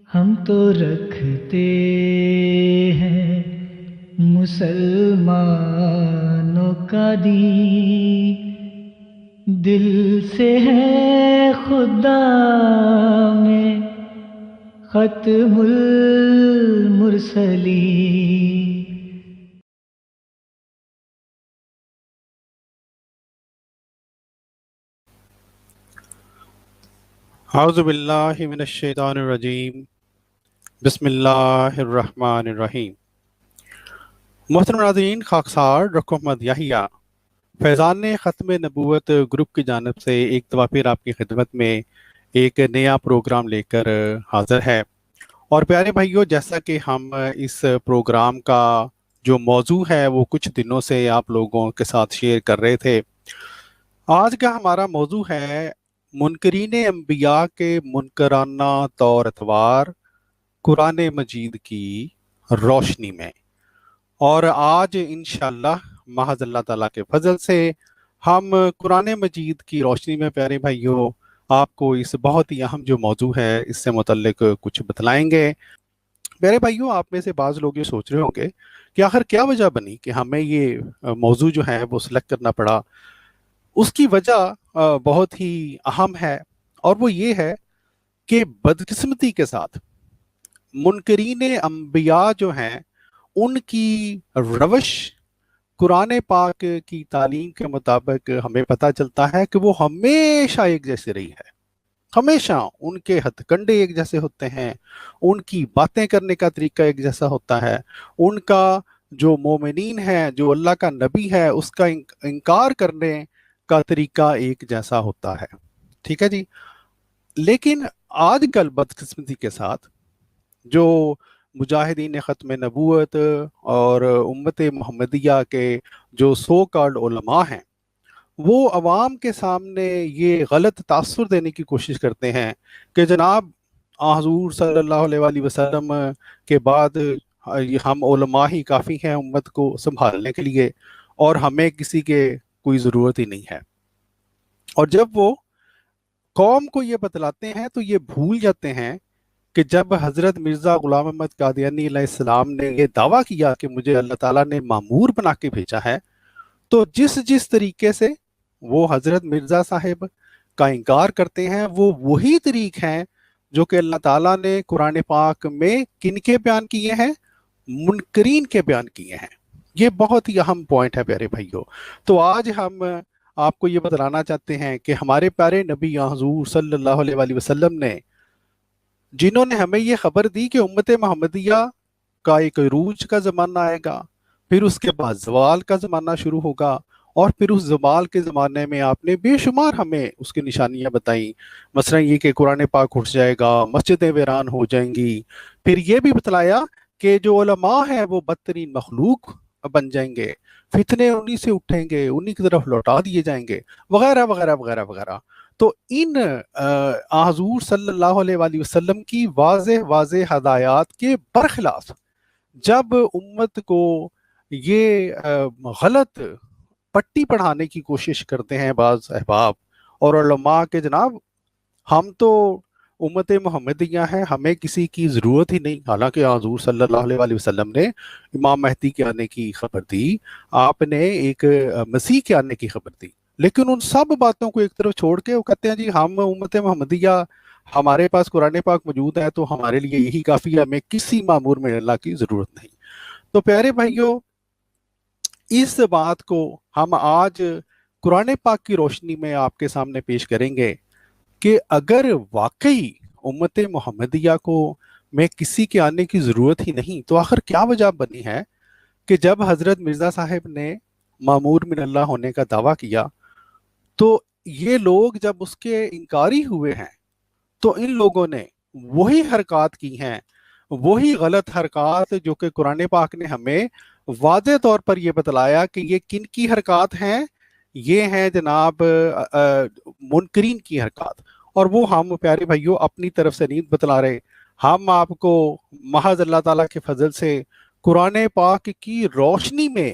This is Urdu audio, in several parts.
ہم تو رکھتے ہیں مسلمانوں کا دین، دل سے ہے خدا میں ختم المرسلین۔ اعوذ باللہ من الشیطان الرجیم، بسم اللہ الرحمن الرحیم۔ محترم ناظرین، خاکسار ڈاکٹر محمد یحییٰ فیضان ختم نبوت گروپ کی جانب سے ایک دفعہ پھر آپ کی خدمت میں ایک نیا پروگرام لے کر حاضر ہے۔ اور پیارے بھائیوں، جیسا کہ ہم اس پروگرام کا جو موضوع ہے وہ کچھ دنوں سے آپ لوگوں کے ساتھ شیئر کر رہے تھے، آج کا ہمارا موضوع ہے منکرین انبیاء کے منکرانہ طور اتوار قرآن مجید کی روشنی میں۔ اور آج انشاءاللہ محض اللہ تعالیٰ کے فضل سے ہم قرآن مجید کی روشنی میں پیارے بھائیوں آپ کو اس بہت ہی اہم جو موضوع ہے اس سے متعلق کچھ بتلائیں گے۔ پیارے بھائیوں، آپ میں سے بعض لوگ یہ سوچ رہے ہوں گے کہ آخر کیا وجہ بنی کہ ہمیں یہ موضوع جو ہے وہ سلیکٹ کرنا پڑا۔ اس کی وجہ بہت ہی اہم ہے، اور وہ یہ ہے کہ بدقسمتی کے ساتھ منکرین انبیاء جو ہیں ان کی روش قرآن پاک کی تعلیم کے مطابق ہمیں پتہ چلتا ہے کہ وہ ہمیشہ ایک جیسی رہی ہے۔ ہمیشہ ان کے ہتھ کنڈے ایک جیسے ہوتے ہیں، ان کی باتیں کرنے کا طریقہ ایک جیسا ہوتا ہے، ان کا جو مومنین ہے، جو اللہ کا نبی ہے، اس کا انکار کرنے کا طریقہ ایک جیسا ہوتا ہے۔ ٹھیک ہے جی۔ لیکن آج کل بدقسمتی کے ساتھ جو مجاہدین ختم نبوت اور امت محمدیہ کے جو سو کالڈ علماء ہیں، وہ عوام کے سامنے یہ غلط تاثر دینے کی کوشش کرتے ہیں کہ جناب حضور صلی اللہ علیہ وآلہ وسلم کے بعد ہم علماء ہی کافی ہیں امت کو سنبھالنے کے لیے، اور ہمیں کسی کے کوئی ضرورت ہی نہیں ہے۔ اور جب وہ قوم کو یہ بتلاتے ہیں تو یہ بھول جاتے ہیں کہ جب حضرت مرزا غلام احمد قادیانی علیہ السلام نے یہ دعویٰ کیا کہ مجھے اللہ تعالیٰ نے مامور بنا کے بھیجا ہے، تو جس طریقے سے وہ حضرت مرزا صاحب کا انکار کرتے ہیں وہ وہی طریق ہیں جو کہ اللہ تعالیٰ نے قرآن پاک میں کن کے بیان کیے ہیں؟ منکرین کے بیان کیے ہیں۔ یہ بہت ہی اہم پوائنٹ ہے پیارے بھائیوں۔ تو آج ہم آپ کو یہ بتلانا چاہتے ہیں کہ ہمارے پیارے نبی حضور صلی اللہ علیہ وآلہ وسلم نے، جنہوں نے ہمیں یہ خبر دی کہ امت محمدیہ کا ایک عروج کا زمانہ آئے گا، پھر اس کے بعد زوال کا زمانہ شروع ہوگا، اور پھر اس زوال کے زمانے میں آپ نے بے شمار ہمیں اس کی نشانیاں بتائیں، مثلا یہ کہ قرآن پاک اٹھ جائے گا، مسجدیں ویران ہو جائیں گی، پھر یہ بھی بتلایا کہ جو علماء ہیں وہ بدترین مخلوق بن جائیں گے، فتنے انہی سے اٹھیں گے، انہی کی طرف لوٹا دیے جائیں گے، وغیرہ وغیرہ وغیرہ وغیرہ۔ تو ان حضور صلی اللہ علیہ وآلہ وسلم کی واضح ہدایات کے برخلاف جب امت کو یہ غلط پٹی پڑھانے کی کوشش کرتے ہیں بعض احباب اور علماء کہ جناب ہم تو امت محمدیہ ہیں، ہمیں کسی کی ضرورت ہی نہیں، حالانکہ حضور صلی اللہ علیہ وآلہ وسلم نے امام مہدی کے آنے کی خبر دی، آپ نے ایک مسیح کے آنے کی خبر دی، لیکن ان سب باتوں کو ایک طرف چھوڑ کے وہ کہتے ہیں جی ہم امت محمدیہ، ہمارے پاس قرآن پاک موجود ہے تو ہمارے لیے یہی کافی ہے، ہمیں کسی معمور میں اللہ کی ضرورت نہیں۔ تو پیارے بھائیوں، اس بات کو ہم آج قرآن پاک کی روشنی میں آپ کے سامنے پیش کریں گے کہ اگر واقعی امت محمدیہ کو میں کسی کے آنے کی ضرورت ہی نہیں تو آخر کیا وجہ بنی ہے کہ جب حضرت مرزا صاحب نے مامور من اللہ ہونے کا دعویٰ کیا تو یہ لوگ جب اس کے انکاری ہوئے ہیں تو ان لوگوں نے وہی حرکات کی ہیں، وہی غلط حرکات جو کہ قرآن پاک نے ہمیں واضح طور پر یہ بتلایا کہ یہ کن کی حرکات ہیں، یہ ہیں جناب منکرین کی حرکات۔ اور وہ ہم پیارے بھائیوں اپنی طرف سے نہیں بتلا رہے، ہم آپ کو محض اللہ تعالیٰ کے فضل سے قرآن پاک کی روشنی میں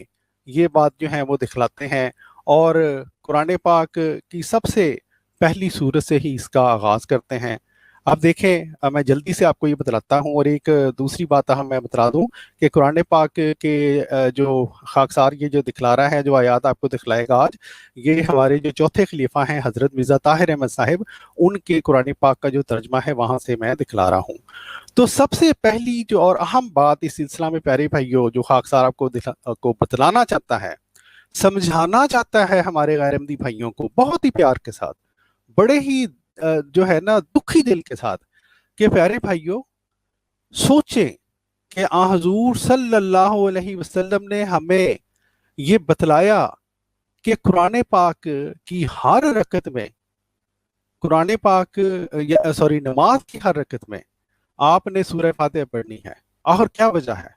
یہ بات جو ہے وہ دکھلاتے ہیں، اور قرآن پاک کی سب سے پہلی سورت سے ہی اس کا آغاز کرتے ہیں۔ آپ دیکھیں میں جلدی سے آپ کو یہ بتلاتا ہوں، اور ایک دوسری بات میں بتلا دوں کہ قرآن پاک کے جو خاکسار یہ جو دکھلا رہا ہے، جو آیات آپ کو دکھلائے گا آج، یہ ہمارے جو چوتھے خلیفہ ہیں حضرت مرزا طاہر احمد صاحب، ان کے قرآن پاک کا جو ترجمہ ہے وہاں سے میں دکھلا رہا ہوں۔ تو سب سے پہلی جو اور اہم بات اس سلسلہ میں پیارے بھائیوں جو خاکسار آپ کو بتلانا چاہتا ہے، سمجھانا چاہتا ہے ہمارے غیر احمدی بھائیوں کو بہت ہی پیار کے ساتھ، بڑے ہی جو ہے نا دکھی دل کے ساتھ، کہ پیارے بھائیوں سوچیں کہ آن حضور صلی اللہ علیہ وسلم نے ہمیں یہ بتلایا کہ قرآن پاک کی ہر رکعت میں، قرآن پاک نماز کی ہر رکعت میں آپ نے سورہ فاتحہ پڑھنی ہے۔ اور کیا وجہ ہے؟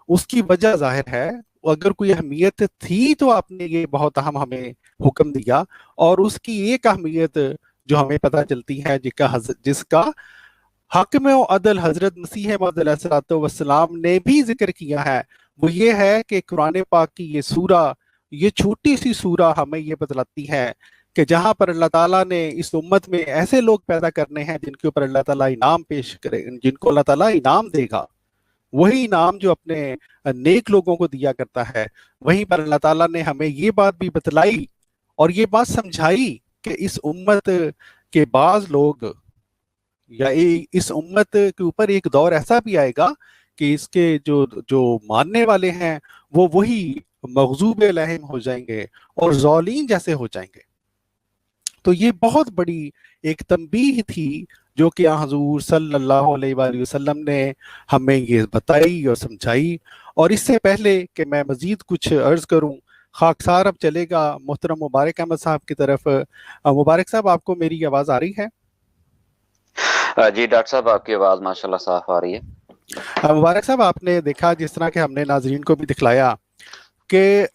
اس کی وجہ ظاہر ہے، اگر کوئی اہمیت تھی تو آپ نے یہ بہت اہم ہمیں حکم دیا، اور اس کی ایک اہمیت جو ہمیں پتہ چلتی ہے جس کا حاکم و عدل حضرت مسیح موعود علیہ الصلوۃ والسلام نے بھی ذکر کیا ہے، وہ یہ ہے کہ قرآن پاک کی یہ سورہ، یہ چھوٹی سی سورہ ہمیں یہ بتلاتی ہے کہ جہاں پر اللہ تعالیٰ نے اس امت میں ایسے لوگ پیدا کرنے ہیں جن کے اوپر اللہ تعالیٰ انعام پیش کرے، جن کو اللہ تعالیٰ انعام دے گا، وہی انعام جو اپنے نیک لوگوں کو دیا کرتا ہے۔ وہیں پر اللہ تعالیٰ نے ہمیں یہ بات بھی بتلائی اور یہ بات سمجھائی کہ اس امت کے بعض لوگ، یا اس امت کے اوپر ایک دور ایسا بھی آئے گا کہ اس کے جو ماننے والے ہیں وہ وہی مغضوب علیہم ہو جائیں گے اور ضالین جیسے ہو جائیں گے۔ تو یہ بہت بڑی ایک تنبیہ تھی جو کہ حضور صلی اللہ علیہ وآلہ وسلم نے ہمیں یہ بتائی اور سمجھائی۔ اور اس سے پہلے کہ میں مزید کچھ عرض کروں، خاکسار اب چلے گا محترم مبارک احمد صاحب کی طرف۔ مبارک صاحب، آپ کو میری آواز آ رہی ہے؟ جی ڈاکٹر صاحب، آپ کی آواز ماشاءاللہ صاف آ رہی ہے۔ مبارک صاحب، آپ نے دیکھا جس طرح کہ ہم نے ناظرین کو بھی دکھلایا کہ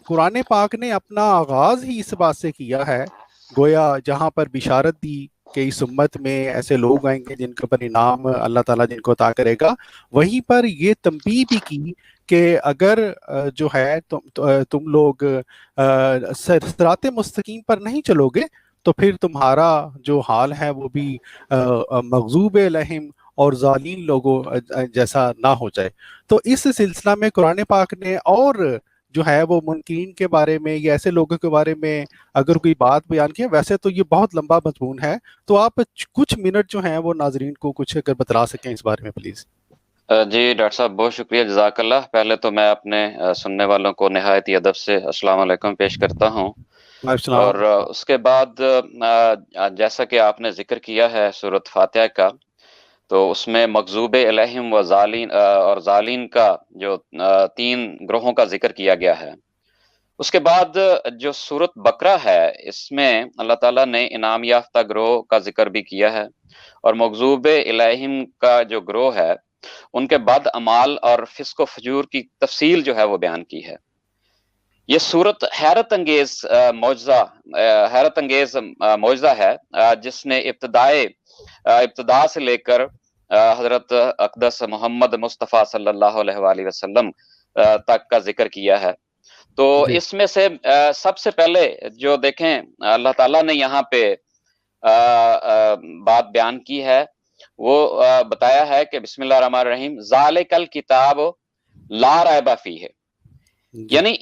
قرآن پاک نے اپنا آغاز ہی اس بات سے کیا ہے، گویا جہاں پر بشارت دی کہ اس امت میں ایسے لوگ آئیں گے جن کے اوپر انعام اللہ تعالیٰ جن کو عطا کرے گا، وہیں پر یہ تنبیہ بھی کی کہ اگر جو ہے تم لوگ صراط مستقیم پر نہیں چلو گے تو پھر تمہارا جو حال ہے وہ بھی مغضوب علیہم اور ظالین لوگوں جیسا نہ ہو جائے۔ تو اس سلسلہ میں قرآن پاک نے اور جو ہے وہ منکرین کے بارے میں یا ایسے لوگوں کے بارے میں اگر کوئی بات بیان کی، ویسے تو یہ بہت لمبا مضمون ہے، تو آپ کچھ منٹ جو ہیں وہ ناظرین کو کچھ اگر بتلا سکیں اس بارے میں پلیز۔ جی ڈاکٹر صاحب، بہت شکریہ، جزاک اللہ۔ پہلے تو میں اپنے سننے والوں کو نہایت ہی ادب سے السلام علیکم پیش کرتا ہوں، اور اس کے بعد جیسا کہ آپ نے ذکر کیا ہے سورۃ فاتحہ کا، تو اس میں مغضوب علیہم و ظالین کا جو 3 گروہوں کا ذکر کیا گیا ہے۔ اس کے بعد جو سورۃ بقرہ ہے، اس میں اللہ تعالیٰ نے انعام یافتہ گروہ کا ذکر بھی کیا ہے، اور مغضوب علیہم کا جو گروہ ہے ان کے بد اعمال اور فسق و فجور کی تفصیل جو ہے وہ بیان کی ہے۔ یہ سورت حیرت انگیز معجزہ ہے جس نے ابتدا سے لے کر حضرت اقدس محمد مصطفیٰ صلی اللہ علیہ وآلہ وسلم تک کا ذکر کیا ہے۔ تو اس میں سے سب سے پہلے جو دیکھیں اللہ تعالیٰ نے یہاں پہ بات بیان کی ہے، وہ بتایا ہے کہ بسم اللہ الرحمن الرحیم ذالک الکتاب لا ریب فیہ، یعنی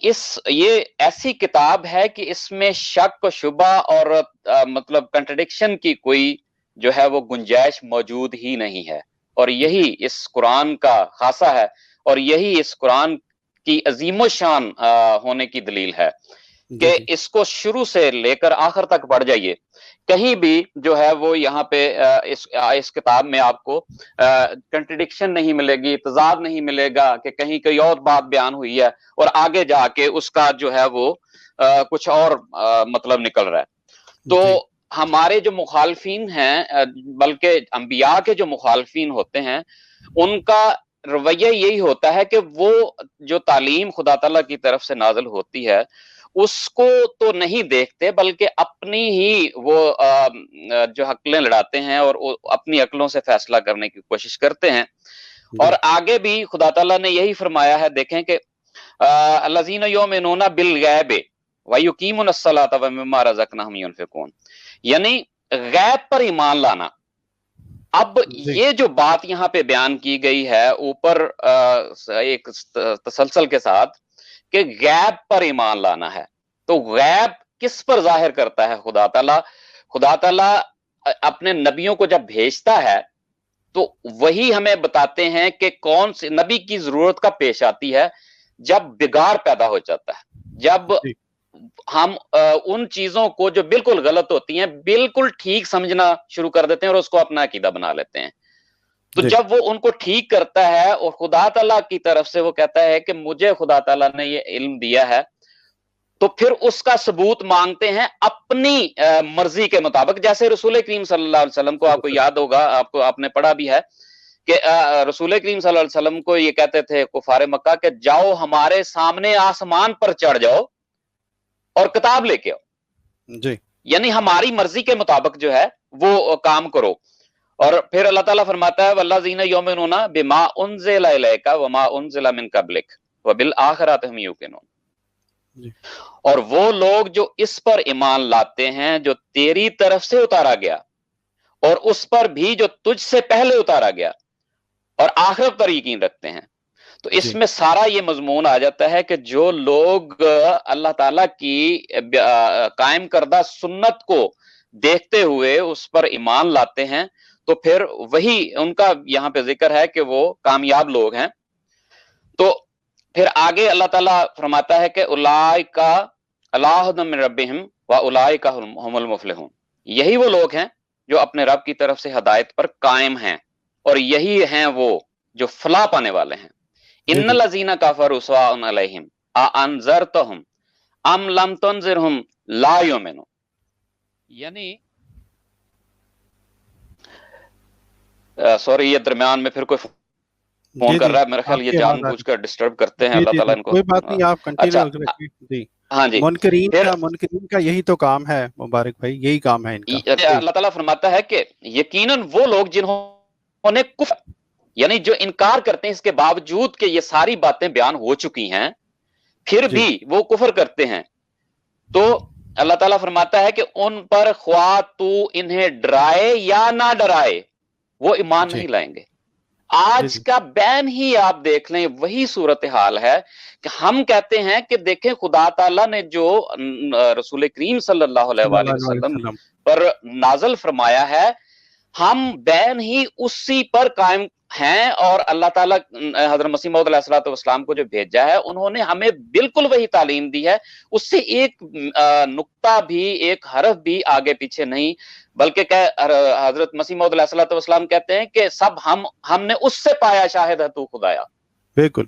یہ ایسی کتاب ہے کہ اس میں شک و شبہ اور مطلب کنٹرڈکشن کی کوئی جو ہے وہ گنجائش موجود ہی نہیں ہے، اور یہی اس قرآن کا خاصہ ہے، اور یہی اس قرآن کی عظیم و شان ہونے کی دلیل ہے کہ اس کو شروع سے لے کر آخر تک پڑھ جائیے، کہیں بھی جو ہے وہ یہاں پہ اس کتاب میں آپ کو کنٹرڈکشن نہیں ملے گی، تضاد نہیں ملے گا کہ کہیں کوئی اور بات بیان ہوئی ہے اور آگے جا کے اس کا جو ہے وہ کچھ اور مطلب نکل رہا ہے۔ تو ہمارے جو مخالفین ہیں، بلکہ انبیاء کے جو مخالفین ہوتے ہیں، ان کا رویہ یہی ہوتا ہے کہ وہ جو تعلیم خدا تعالیٰ کی طرف سے نازل ہوتی ہے اس کو تو نہیں دیکھتے، بلکہ اپنی ہی وہ جو عقلیں لڑاتے ہیں اور اپنی عقلوں سے فیصلہ کرنے کی کوشش کرتے ہیں۔ اور آگے بھی خدا تعالیٰ نے یہی فرمایا ہے، دیکھیں کہ الذین یؤمنون بالغیب ویقیمون الصلاۃ ومما رزقناہم ینفقون، یعنی غیب پر ایمان لانا، اب یہ جو بات یہاں پہ بیان کی گئی ہے اوپر ایک تسلسل کے ساتھ کہ غیب پر ایمان لانا ہے، تو غیب کس پر ظاہر کرتا ہے خدا تعالیٰ اپنے نبیوں کو جب بھیجتا ہے تو وہی ہمیں بتاتے ہیں کہ کون سے نبی کی ضرورت کا پیش آتی ہے جب بگاڑ پیدا ہو جاتا ہے، جب ہم ان چیزوں کو جو بالکل غلط ہوتی ہیں بالکل ٹھیک سمجھنا شروع کر دیتے ہیں اور اس کو اپنا عقیدہ بنا لیتے ہیں. تو جب وہ ان کو ٹھیک کرتا ہے اور خدا تعالیٰ کی طرف سے وہ کہتا ہے کہ مجھے خدا تعالیٰ نے یہ علم دیا ہے، تو پھر اس کا ثبوت مانگتے ہیں اپنی مرضی کے مطابق. جیسے رسول کریم صلی اللہ علیہ وسلم کو آپ کو یاد ہوگا، آپ نے پڑھا بھی ہے کہ رسول کریم صلی اللہ علیہ وسلم کو یہ کہتے تھے کفار مکہ کہ جاؤ ہمارے سامنے آسمان پر چڑھ جاؤ اور کتاب لے کے آؤ، جی یعنی ہماری مرضی کے مطابق جو ہے وہ کام کرو. اور پھر اللہ تعالیٰ فرماتا ہے والذین یؤمنون بما انزل الیک وما انزل من قبلک وبالآخرۃ هم یوقنون. اور وہ لوگ جو اس پر ایمان لاتے ہیں جو تیری طرف سے اتارا گیا اور اس پر بھی جو تجھ سے پہلے اتارا گیا اور آخرت پر یقین رکھتے ہیں. تو اس میں سارا یہ مضمون آ جاتا ہے کہ جو لوگ اللہ تعالیٰ کی قائم کردہ سنت کو دیکھتے ہوئے اس پر ایمان لاتے ہیں تو پھر وہی ان کا یہاں پہ ذکر ہے کہ وہ کامیاب لوگ ہیں. تو پھر آگے اللہ تعالیٰ فرماتا ہے کہ اولئک علی ھدی من ربہم واولئک ھم المفلحون. یہی وہ لوگ ہیں جو اپنے رب کی طرف سے ہدایت پر قائم ہیں اور یہی ہیں وہ جو فلاح پانے والے ہیں. ان الذین کفروا سواء علیہم اانذرتہم ام لم تنذرہم لا یؤمنون. یعنی سوری یہ درمیان میں پھر کوئی فون کر رہا ہے، میرا خیال یہ جان بوجھ کر ڈسٹرب کرتے ہیں، اللہ تعالیٰ ان کو. کوئی بات نہیں، آپ کنٹینیو رکھیں. ہاں جی، منکرین کا یہی تو کام ہے مبارک بھائی، یہی کام ہے ان کا. اللہ تعالیٰ فرماتا ہے کہ یقیناً وہ لوگ جنہوں نے کفر یعنی جو انکار کرتے ہیں اس کے باوجود کہ یہ ساری باتیں بیان ہو چکی ہیں پھر بھی وہ کفر کرتے ہیں، تو اللہ تعالیٰ فرماتا ہے کہ ان پر خواہ تو انہیں ڈرائے یا نہ ڈرائے وہ ایمان نہیں لائیں گے. آج کا بین ہی آپ دیکھ لیں وہی صورتحال ہے کہ ہم کہتے ہیں کہ دیکھیں خدا تعالیٰ نے جو رسول کریم صلی اللہ علیہ وآلہ وسلم پر نازل فرمایا ہے ہم بین ہی اسی پر قائم ہیں، اور اللہ تعالیٰ حضرت مسیح موعود علیہ السلام کو جو بھیجا ہے انہوں نے ہمیں بالکل وہی تعلیم دی ہے، اس سے ایک نقطہ بھی ایک حرف بھی آگے پیچھے نہیں، بلکہ کہ حضرت مسیح موعود علیہ السلام کہتے ہیں کہ سب ہم نے اس سے پایا شاہد ہے تو خدایا. بالکل،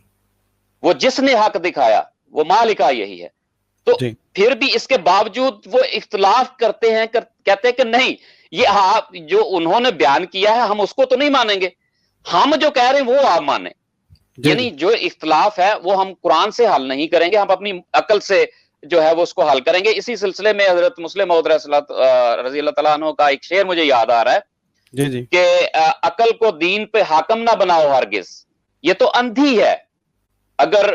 وہ جس نے حق دکھایا وہ مالکہ یہی ہے. تو پھر بھی اس کے باوجود وہ اختلاف کرتے ہیں، کہتے ہیں کہ نہیں یہ جو انہوں نے بیان کیا ہے ہم اس کو تو نہیں مانیں گے، ہم جو کہہ رہے ہیں وہ آپ مانیں. یعنی جو اختلاف ہے وہ ہم قرآن سے حل نہیں کریں گے، ہم اپنی عقل سے جو ہے وہ اس کو حل کریں گے. اسی سلسلے میں حضرت مسلم موعود رضی اللہ تعالیٰ عنہ کا ایک شعر مجھے یاد آ رہا ہے کہ عقل کو دین پہ حاکم نہ بناؤ ہرگز، یہ تو اندھی ہے اگر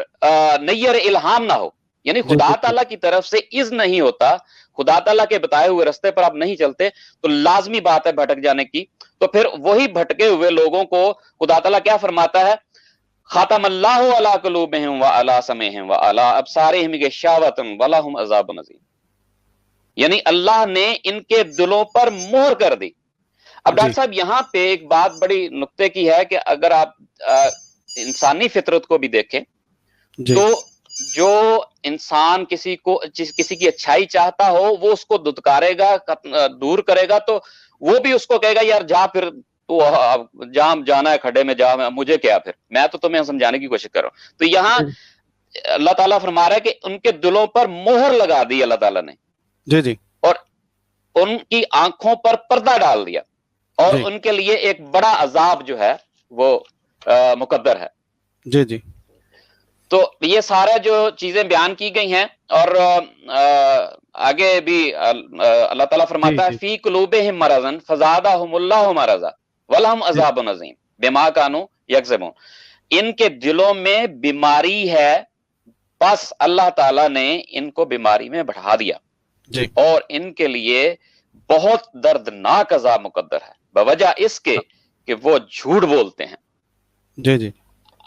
نیر الہام نہ ہو. یعنی خدا تعالیٰ کی طرف سے اذن نہیں ہوتا، خدا تعالیٰ کے بتائے ہوئے رستے پر آپ نہیں چلتے تو لازمی بات ہے بھٹک جانے کی. تو پھر وہی بھٹکے ہوئے لوگوں کو خدا تعالیٰ کیا فرماتا ہے، خاتم اللہ علی قلوبہم وعلی سمعہم وعلی ابصارہم غشاوۃ ولہم عذاب عظیم. یعنی اللہ نے ان کے دلوں پر مہر کر دی. اب ڈاکٹر صاحب یہاں پہ ایک بات بڑی نقطے کی ہے کہ اگر آپ انسانی فطرت کو بھی دیکھیں تو جو انسان کسی کی اچھائی چاہتا ہو وہ اس کو دھتکارے گا، دور کرے گا، تو وہ بھی اس کو کہے گا یار جا پھر تو جہاں جانا ہے کھڈے میں جا، مجھے کیا، پھر میں تو تمہیں سمجھانے کی کوشش کر رہا ہوں. تو یہاں اللہ تعالیٰ فرما رہا ہے کہ ان کے دلوں پر مہر لگا دی اللہ تعالیٰ نے، اور ان کی آنکھوں پر پردہ ڈال دیا، اور ان کے لیے ایک بڑا عذاب جو ہے وہ مقدر ہے. تو یہ سارا جو چیزیں بیان کی گئی ہیں، اور آگے بھی اللہ تعالیٰ فرماتا ہے فی قلوبہم مرض فزادہم اللہ مرضا ولہم عذاب عظیم بما کانوا یکذبون. ان کے دلوں میں بیماری ہے، بس اللہ تعالیٰ نے ان کو بیماری میں بڑھا دیا، اور ان کے لیے بہت دردناک عذاب مقدر ہے بوجہ اس کے کہ وہ جھوٹ بولتے ہیں. جی جی.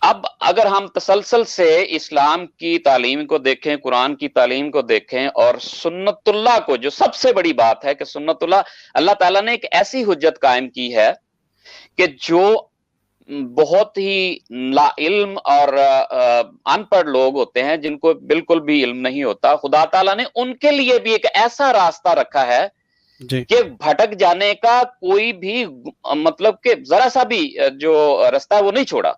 اب اگر ہم تسلسل سے اسلام کی تعلیم کو دیکھیں، قرآن کی تعلیم کو دیکھیں اور سنت اللہ کو، جو سب سے بڑی بات ہے کہ سنت اللہ تعالیٰ نے ایک ایسی حجت قائم کی ہے کہ جو بہت ہی لا علم اور ان پڑھ لوگ ہوتے ہیں، جن کو بالکل بھی علم نہیں ہوتا، خدا تعالیٰ نے ان کے لیے بھی ایک ایسا راستہ رکھا ہے جی کہ بھٹک جانے کا کوئی بھی مطلب کہ ذرا سا بھی جو راستہ ہے وہ نہیں چھوڑا.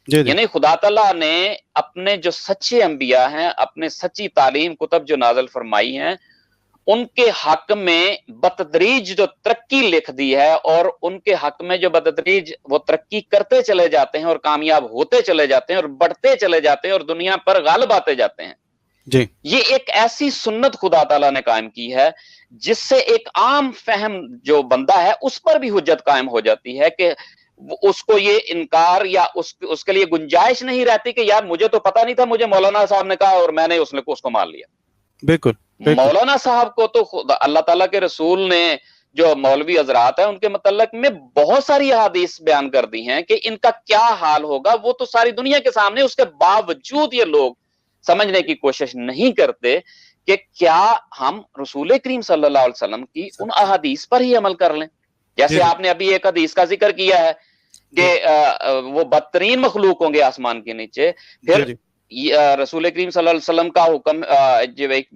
جی جی. یعنی خدا تعالیٰ نے اپنے جو سچے انبیاء ہیں، اپنے سچی تعلیم کتب جو نازل فرمائی ہیں، ان کے حق میں بتدریج جو ترقی لکھ دی ہے، اور ان کے حق میں جو بتدریج وہ ترقی کرتے چلے جاتے ہیں اور کامیاب ہوتے چلے جاتے ہیں اور بڑھتے چلے جاتے ہیں اور دنیا پر غالب آتے جاتے ہیں. جی. یہ ایک ایسی سنت خدا تعالیٰ نے قائم کی ہے جس سے ایک عام فہم جو بندہ ہے اس پر بھی حجت قائم ہو جاتی ہے کہ اس کو یہ انکار یا اس کے لیے گنجائش نہیں رہتی کہ یار مجھے تو پتہ نہیں تھا، مجھے مولانا صاحب نے کہا اور میں نے اس کو مان لیا. بالکل. مولانا صاحب کو تو اللہ تعالیٰ کے رسول نے، جو مولوی حضرات ہیں، ان کے متعلق میں بہت ساری احادیث بیان کر دی ہیں کہ ان کا کیا حال ہوگا. وہ تو ساری دنیا کے سامنے، اس کے باوجود یہ لوگ سمجھنے کی کوشش نہیں کرتے کہ کیا ہم رسول کریم صلی اللہ علیہ وسلم کی ان احادیث پر ہی عمل کر لیں. جیسے آپ نے ابھی ایک حدیث کا ذکر کیا ہے کہ وہ بدترین مخلوق ہوں گے آسمان کے نیچے. پھر رسول کریم صلی اللہ علیہ وسلم کا حکم، جو ایک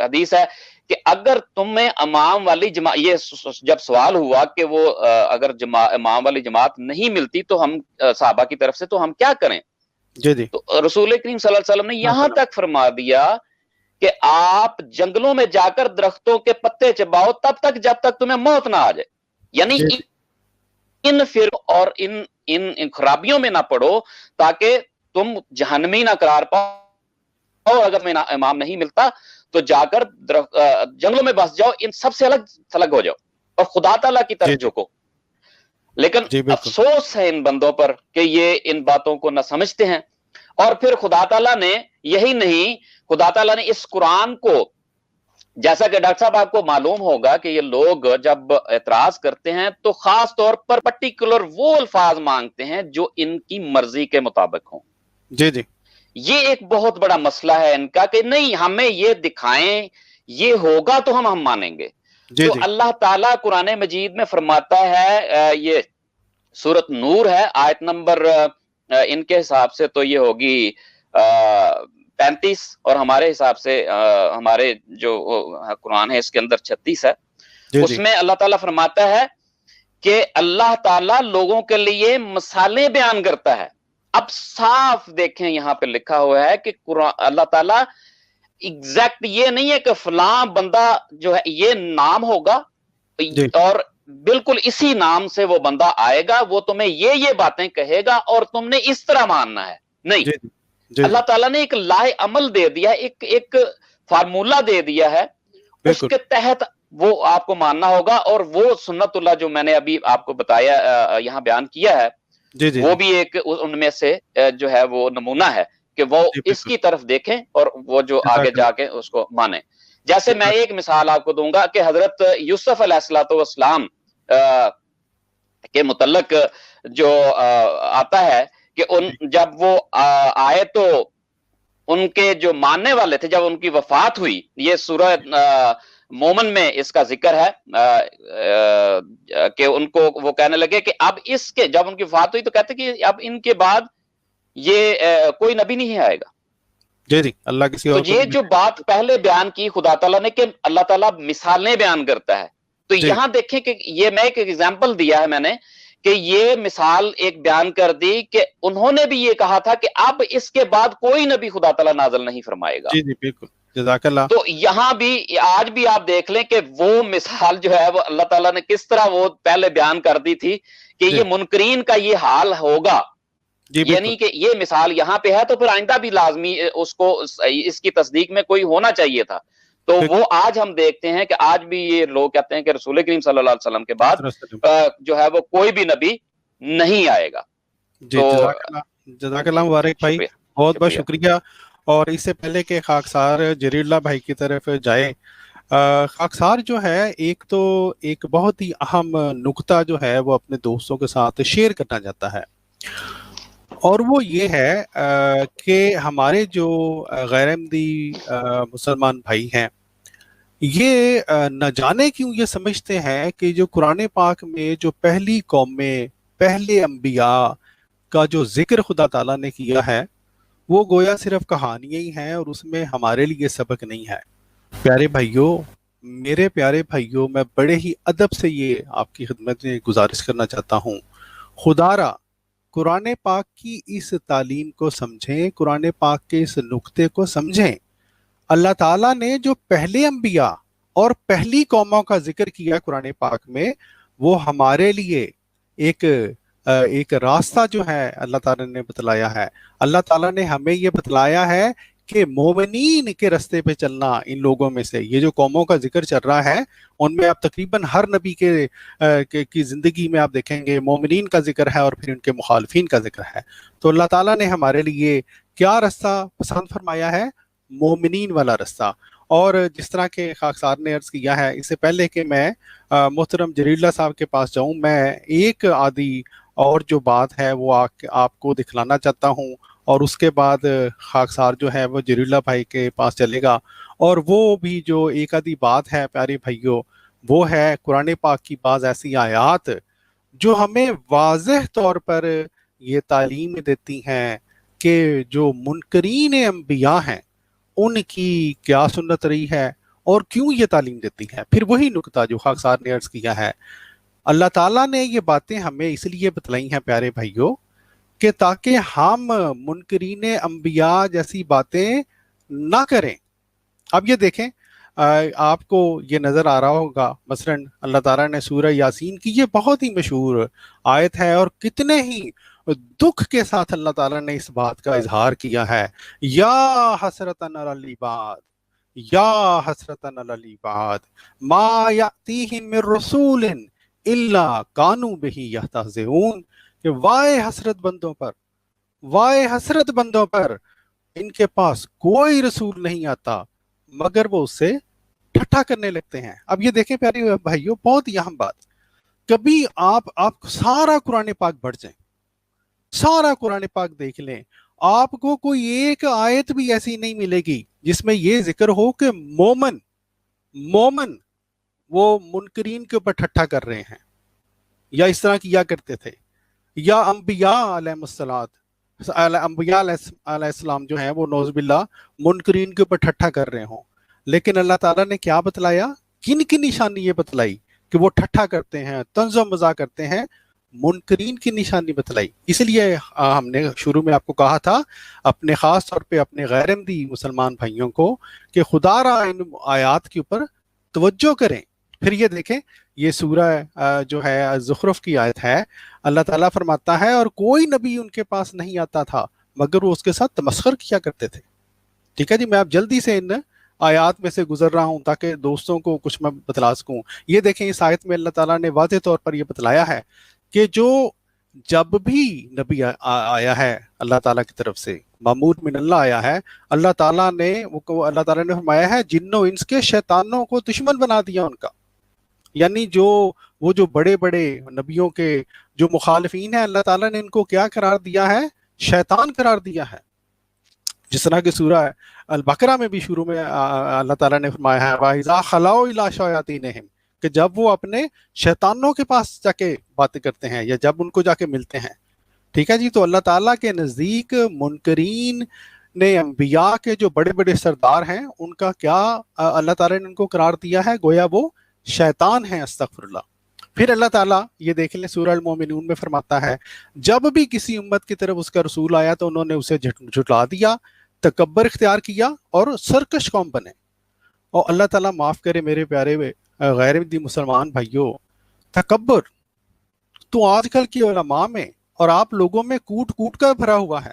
حدیث ہے کہ اگر تمہیں امام والی جماعت، یہ جب سوال ہوا کہ وہ اگر امام والی جماعت نہیں ملتی تو ہم صحابہ کی طرف سے تو ہم کیا کریں. جی جی. تو رسول کریم صلی اللہ علیہ وسلم نے یہاں تک فرما دیا کہ آپ جنگلوں میں جا کر درختوں کے پتے چباؤ تب تک جب تک تمہیں موت نہ آ جائے. یعنی ان فرق اور ان خرابیوں میں نہ پڑو تاکہ تم جہنمی نہ قرار پاؤ. اگر میں امام نہیں ملتا تو جا کر جنگلوں میں بس جاؤ، ان سب سے الگ تھلگ ہو جاؤ اور خدا تعالیٰ کی طرف جھکو. لیکن افسوس ہے ان بندوں پر کہ یہ ان باتوں کو نہ سمجھتے ہیں. اور پھر خدا تعالیٰ نے یہی نہیں، خدا تعالیٰ نے اس قرآن کو، جیسا کہ ڈاکٹر صاحب آپ کو معلوم ہوگا کہ یہ لوگ جب اعتراض کرتے ہیں تو خاص طور پر پرٹیکولر وہ الفاظ مانگتے ہیں جو ان کی مرضی کے مطابق ہوں. جی جی. یہ ایک بہت بڑا مسئلہ ہے ان کا کہ نہیں، ہمیں یہ دکھائیں، یہ ہوگا تو ہم مانیں گے. تو اللہ تعالیٰ قرآن مجید میں فرماتا ہے، یہ سورۃ نور ہے، آیت نمبر ان کے حساب سے تو یہ ہوگی 35 اور ہمارے حساب سے ہمارے جو قرآن ہے اس کے اندر 36 ہے. اس میں اللہ تعالیٰ فرماتا ہے کہ اللہ تعالیٰ لوگوں کے لیے مثالیں بیان کرتا ہے. اب صاف دیکھیں یہاں پہ لکھا ہوا ہے کہ اللہ تعالیٰ ایگزیکٹ یہ نہیں ہے کہ فلاں بندہ جو ہے یہ نام ہوگا اور بالکل اسی نام سے وہ بندہ آئے گا، وہ تمہیں یہ باتیں کہے گا اور تم نے اس طرح ماننا ہے. نہیں، اللہ تعالیٰ نے ایک لائے عمل دے دیا، ایک فارمولہ دے دیا ہے، اس کے تحت وہ آپ کو ماننا ہوگا. اور وہ سنت اللہ جو میں نے ابھی آپ کو بتایا، یہاں بیان کیا ہے، وہ بھی ایک ان میں سے جو ہے وہ نمونہ ہے کہ وہ اس کی طرف دیکھیں اور وہ جو آگے جا کے اس کو مانیں. جیسے میں ایک مثال آپ کو دوں گا کہ حضرت یوسف علیہ السلام کے متعلق جو آتا ہے کہ جب وہ آئے تو ان کے جو ماننے والے تھے، جب ان کی وفات ہوئی، یہ سورہ مومن میں اس کا ذکر ہے کہ ان کو وہ کہنے لگے کہ اب اس کے، جب ان کی وفات ہوئی تو کہتے کہ اب ان کے بعد یہ کوئی نبی نہیں آئے گا. جی اللہ کسی اور. تو یہ جو بات پہلے بیان کی خدا تعالیٰ نے کہ اللہ تعالیٰ مثالیں بیان کرتا ہے، تو یہاں دیکھیں کہ یہ میں ایک ایگزامپل دیا ہے میں نے کہ یہ مثال ایک بیان کر دی کہ انہوں نے بھی یہ کہا تھا کہ اب اس کے بعد کوئی نبی خدا تعالیٰ نازل نہیں فرمائے گا. جی بالکل، جزاک اللہ. تو یہاں بھی آج بھی آپ دیکھ لیں کہ وہ مثال جو ہے وہ اللہ تعالیٰ نے کس طرح وہ پہلے بیان کر دی تھی کہ یہ منکرین کا یہ حال ہوگا. یعنی کہ یہ مثال یہاں پہ ہے تو پھر آئندہ بھی لازمی اس کو اس کی تصدیق میں کوئی ہونا چاہیے تھا. تو وہ آج ہم دیکھتے ہیں کہ آج بھی یہ لوگ کہتے ہیں کہ رسول کریم صلی اللہ علیہ وسلم کے بعد جو ہے وہ کوئی بھی نبی نہیں آئے گا. جزاک اللہ مبارک بھائی، بہت بہت شکریہ. اور اس سے پہلے کہ خاکسار جریر اللہ بھائی کی طرف جائیں، خاکسار جو ہے ایک بہت ہی اہم نقطہ جو ہے وہ اپنے دوستوں کے ساتھ شیئر کرنا چاہتا ہے، اور وہ یہ ہے کہ ہمارے جو غیر احمدی مسلمان بھائی ہیں، یہ نہ جانے کیوں یہ سمجھتے ہیں کہ جو قرآن پاک میں جو پہلی قومیں، پہلے انبیاء کا جو ذکر خدا تعالیٰ نے کیا ہے، وہ گویا صرف کہانیاں ہی ہیں اور اس میں ہمارے لیے سبق نہیں ہے۔ پیارے بھائیوں، میرے پیارے بھائیوں، میں بڑے ہی ادب سے یہ آپ کی خدمت میں گزارش کرنا چاہتا ہوں، خدا را قرآن پاک کی اس تعلیم کو سمجھیں، قرآن پاک کے اس نقطے کو سمجھیں۔ اللہ تعالیٰ نے جو پہلے انبیاء اور پہلی قوموں کا ذکر کیا قرآن پاک میں، وہ ہمارے لیے ایک راستہ جو ہے اللہ تعالیٰ نے بتلایا ہے۔ اللہ تعالیٰ نے ہمیں یہ بتلایا ہے کہ مومنین کے رستے پہ چلنا، ان لوگوں میں سے یہ جو قوموں کا ذکر چل رہا ہے، ان میں آپ تقریباً ہر نبی کی زندگی میں آپ دیکھیں گے مومنین کا ذکر ہے اور پھر ان کے مخالفین کا ذکر ہے۔ تو اللہ تعالیٰ نے ہمارے لیے کیا رستہ پسند فرمایا ہے؟ مومنین والا رستہ۔ اور جس طرح کہ خاکسار نے عرض کیا ہے، اس سے پہلے کہ میں محترم جلیل اللہ صاحب کے پاس جاؤں، میں ایک آدھی اور جو بات ہے وہ آپ کو دکھلانا چاہتا ہوں، اور اس کے بعد خاکسار جو ہے وہ جلیل اللہ بھائی کے پاس چلے گا، اور وہ بھی جو ایک آدھی بات ہے پیارے بھائیوں، وہ ہے قرآن پاک کی بعض ایسی آیات جو ہمیں واضح طور پر یہ تعلیم دیتی ہیں کہ جو منکرین انبیاء ہیں ان کی کیا سنت رہی ہے اور کیوں یہ تعلیم دیتی ہے۔ پھر وہی نقطہ جو خاکسار نے عرض کیا ہے، اللہ تعالیٰ نے یہ باتیں ہمیں اس لیے بتلائی ہیں پیارے بھائیوں کہ تاکہ ہم منکرین انبیاء جیسی باتیں نہ کریں۔ اب یہ دیکھیں، آپ کو یہ نظر آ رہا ہوگا، مثلاً اللہ تعالیٰ نے سورہ یاسین کی یہ بہت ہی مشہور آیت ہے، اور کتنے ہی دکھ کے ساتھ اللہ تعالیٰ نے اس بات کا اظہار کیا ہے، یا حسرتن علی العباد، یا حسرتن علی العباد ما یأتیہم من رسول الا کانوا بہ یستہزئون، کہ وائے حسرت بندوں پر، وائے حسرت بندوں پر، ان کے پاس کوئی رسول نہیں آتا مگر وہ اس سے ٹھٹھا کرنے لگتے ہیں۔ اب یہ دیکھیں پیارے بھائیوں، بہت ہی اہم بات، کبھی آپ سارا قرآن پاک پڑھ جائیں، سارا قرآن پاک دیکھ لیں، آپ کو کوئی ایک آیت بھی ایسی نہیں ملے گی جس میں یہ ذکر ہو کہ مومن وہ منکرین کے اوپر ٹھٹھا کر رہے ہیں یا اس طرح کیا کرتے تھے، یا انبیاء انبیاء علیہ السلام جو ہیں وہ نعوذ باللہ منکرین کے اوپر ٹھٹھا کر رہے ہوں۔ لیکن اللہ تعالیٰ نے کیا بتلایا؟ کن کی نشانی یہ بتلائی کہ وہ ٹھٹھا کرتے ہیں، طنز و مزاح کرتے ہیں؟ منکرین کی نشانی بتلائی۔ اس لیے ہم نے شروع میں آپ کو کہا تھا اپنے خاص طور پہ اپنے غیر احمدی مسلمان بھائیوں کو کہ خدا را ان آیات کے اوپر توجہ کریں۔ پھر یہ دیکھیں، یہ سورہ جو ہے زخرف کی آیت ہے، اللہ تعالیٰ فرماتا ہے اور کوئی نبی ان کے پاس نہیں آتا تھا مگر وہ اس کے ساتھ تمسخر کیا کرتے تھے۔ ٹھیک ہے جی، میں اب جلدی سے ان آیات میں سے گزر رہا ہوں تاکہ دوستوں کو کچھ میں بتلا سکوں۔ یہ دیکھیں، اس آیت میں اللہ تعالیٰ نے واضح طور پر یہ بتلایا ہے کہ جو جب بھی نبی آیا ہے اللہ تعالیٰ کی طرف سے، مامور من اللہ آیا ہے، اللہ تعالیٰ نے فرمایا ہے جنوں انس کے شیطانوں کو دشمن بنا دیا ان کا، یعنی وہ جو بڑے بڑے نبیوں کے جو مخالفین ہیں، اللہ تعالیٰ نے ان کو کیا قرار دیا ہے؟ شیطان قرار دیا ہے۔ جس طرح کہ سورہ البقرہ میں بھی شروع میں اللہ تعالیٰ نے فرمایا ہے وَإِذَا خَلَوْا إِلَىٰ شَيَاطِينِهِمْ، کہ جب وہ اپنے شیطانوں کے پاس جا کے باتیں کرتے ہیں یا جب ان کو جا کے ملتے ہیں۔ ٹھیک ہے جی، تو اللہ تعالیٰ کے نزدیک منکرین نے انبیاء کے جو بڑے بڑے سردار ہیں ان کا کیا اللہ تعالیٰ نے ان کو قرار دیا ہے؟ گویا وہ شیطان ہیں، استغفر اللہ۔ پھر اللہ تعالیٰ یہ دیکھ لیں سورہ المومنون میں فرماتا ہے جب بھی کسی امت کی طرف اس کا رسول آیا تو انہوں نے اسے جھٹلا دیا، تکبر اختیار کیا اور سرکش قوم بنے۔ اور اللہ تعالیٰ معاف کرے میرے پیارے غیر احمدی مسلمان بھائیوں، تکبر تو آج کل کی علماء میں اور آپ لوگوں میں کوٹ کوٹ کر بھرا ہوا ہے۔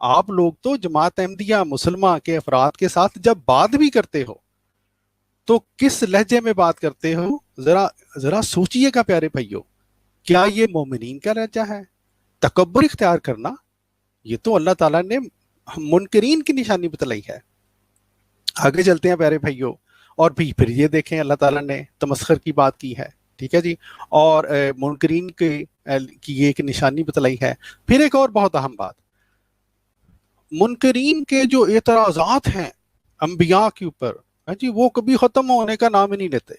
آپ لوگ تو جماعت احمدیہ مسلمہ کے افراد کے ساتھ جب بات بھی کرتے ہو تو کس لہجے میں بات کرتے ہو؟ ذرا سوچئے گا پیارے بھائیوں، کیا یہ مومنین کا لہجہ ہے؟ تکبر اختیار کرنا، یہ تو اللہ تعالیٰ نے منکرین کی نشانی بتلائی ہے۔ آگے چلتے ہیں پیارے بھائیوں، اور بھی پھر یہ دیکھیں اللہ تعالیٰ نے تمسخر کی بات کی ہے، ٹھیک ہے جی، اور منکرین کی یہ ایک نشانی بتلائی ہے۔ پھر ایک اور بہت اہم بات، منکرین کے جو اعتراضات ہیں انبیاء کے اوپر جی، وہ کبھی ختم ہونے کا نام ہی نہیں لیتے۔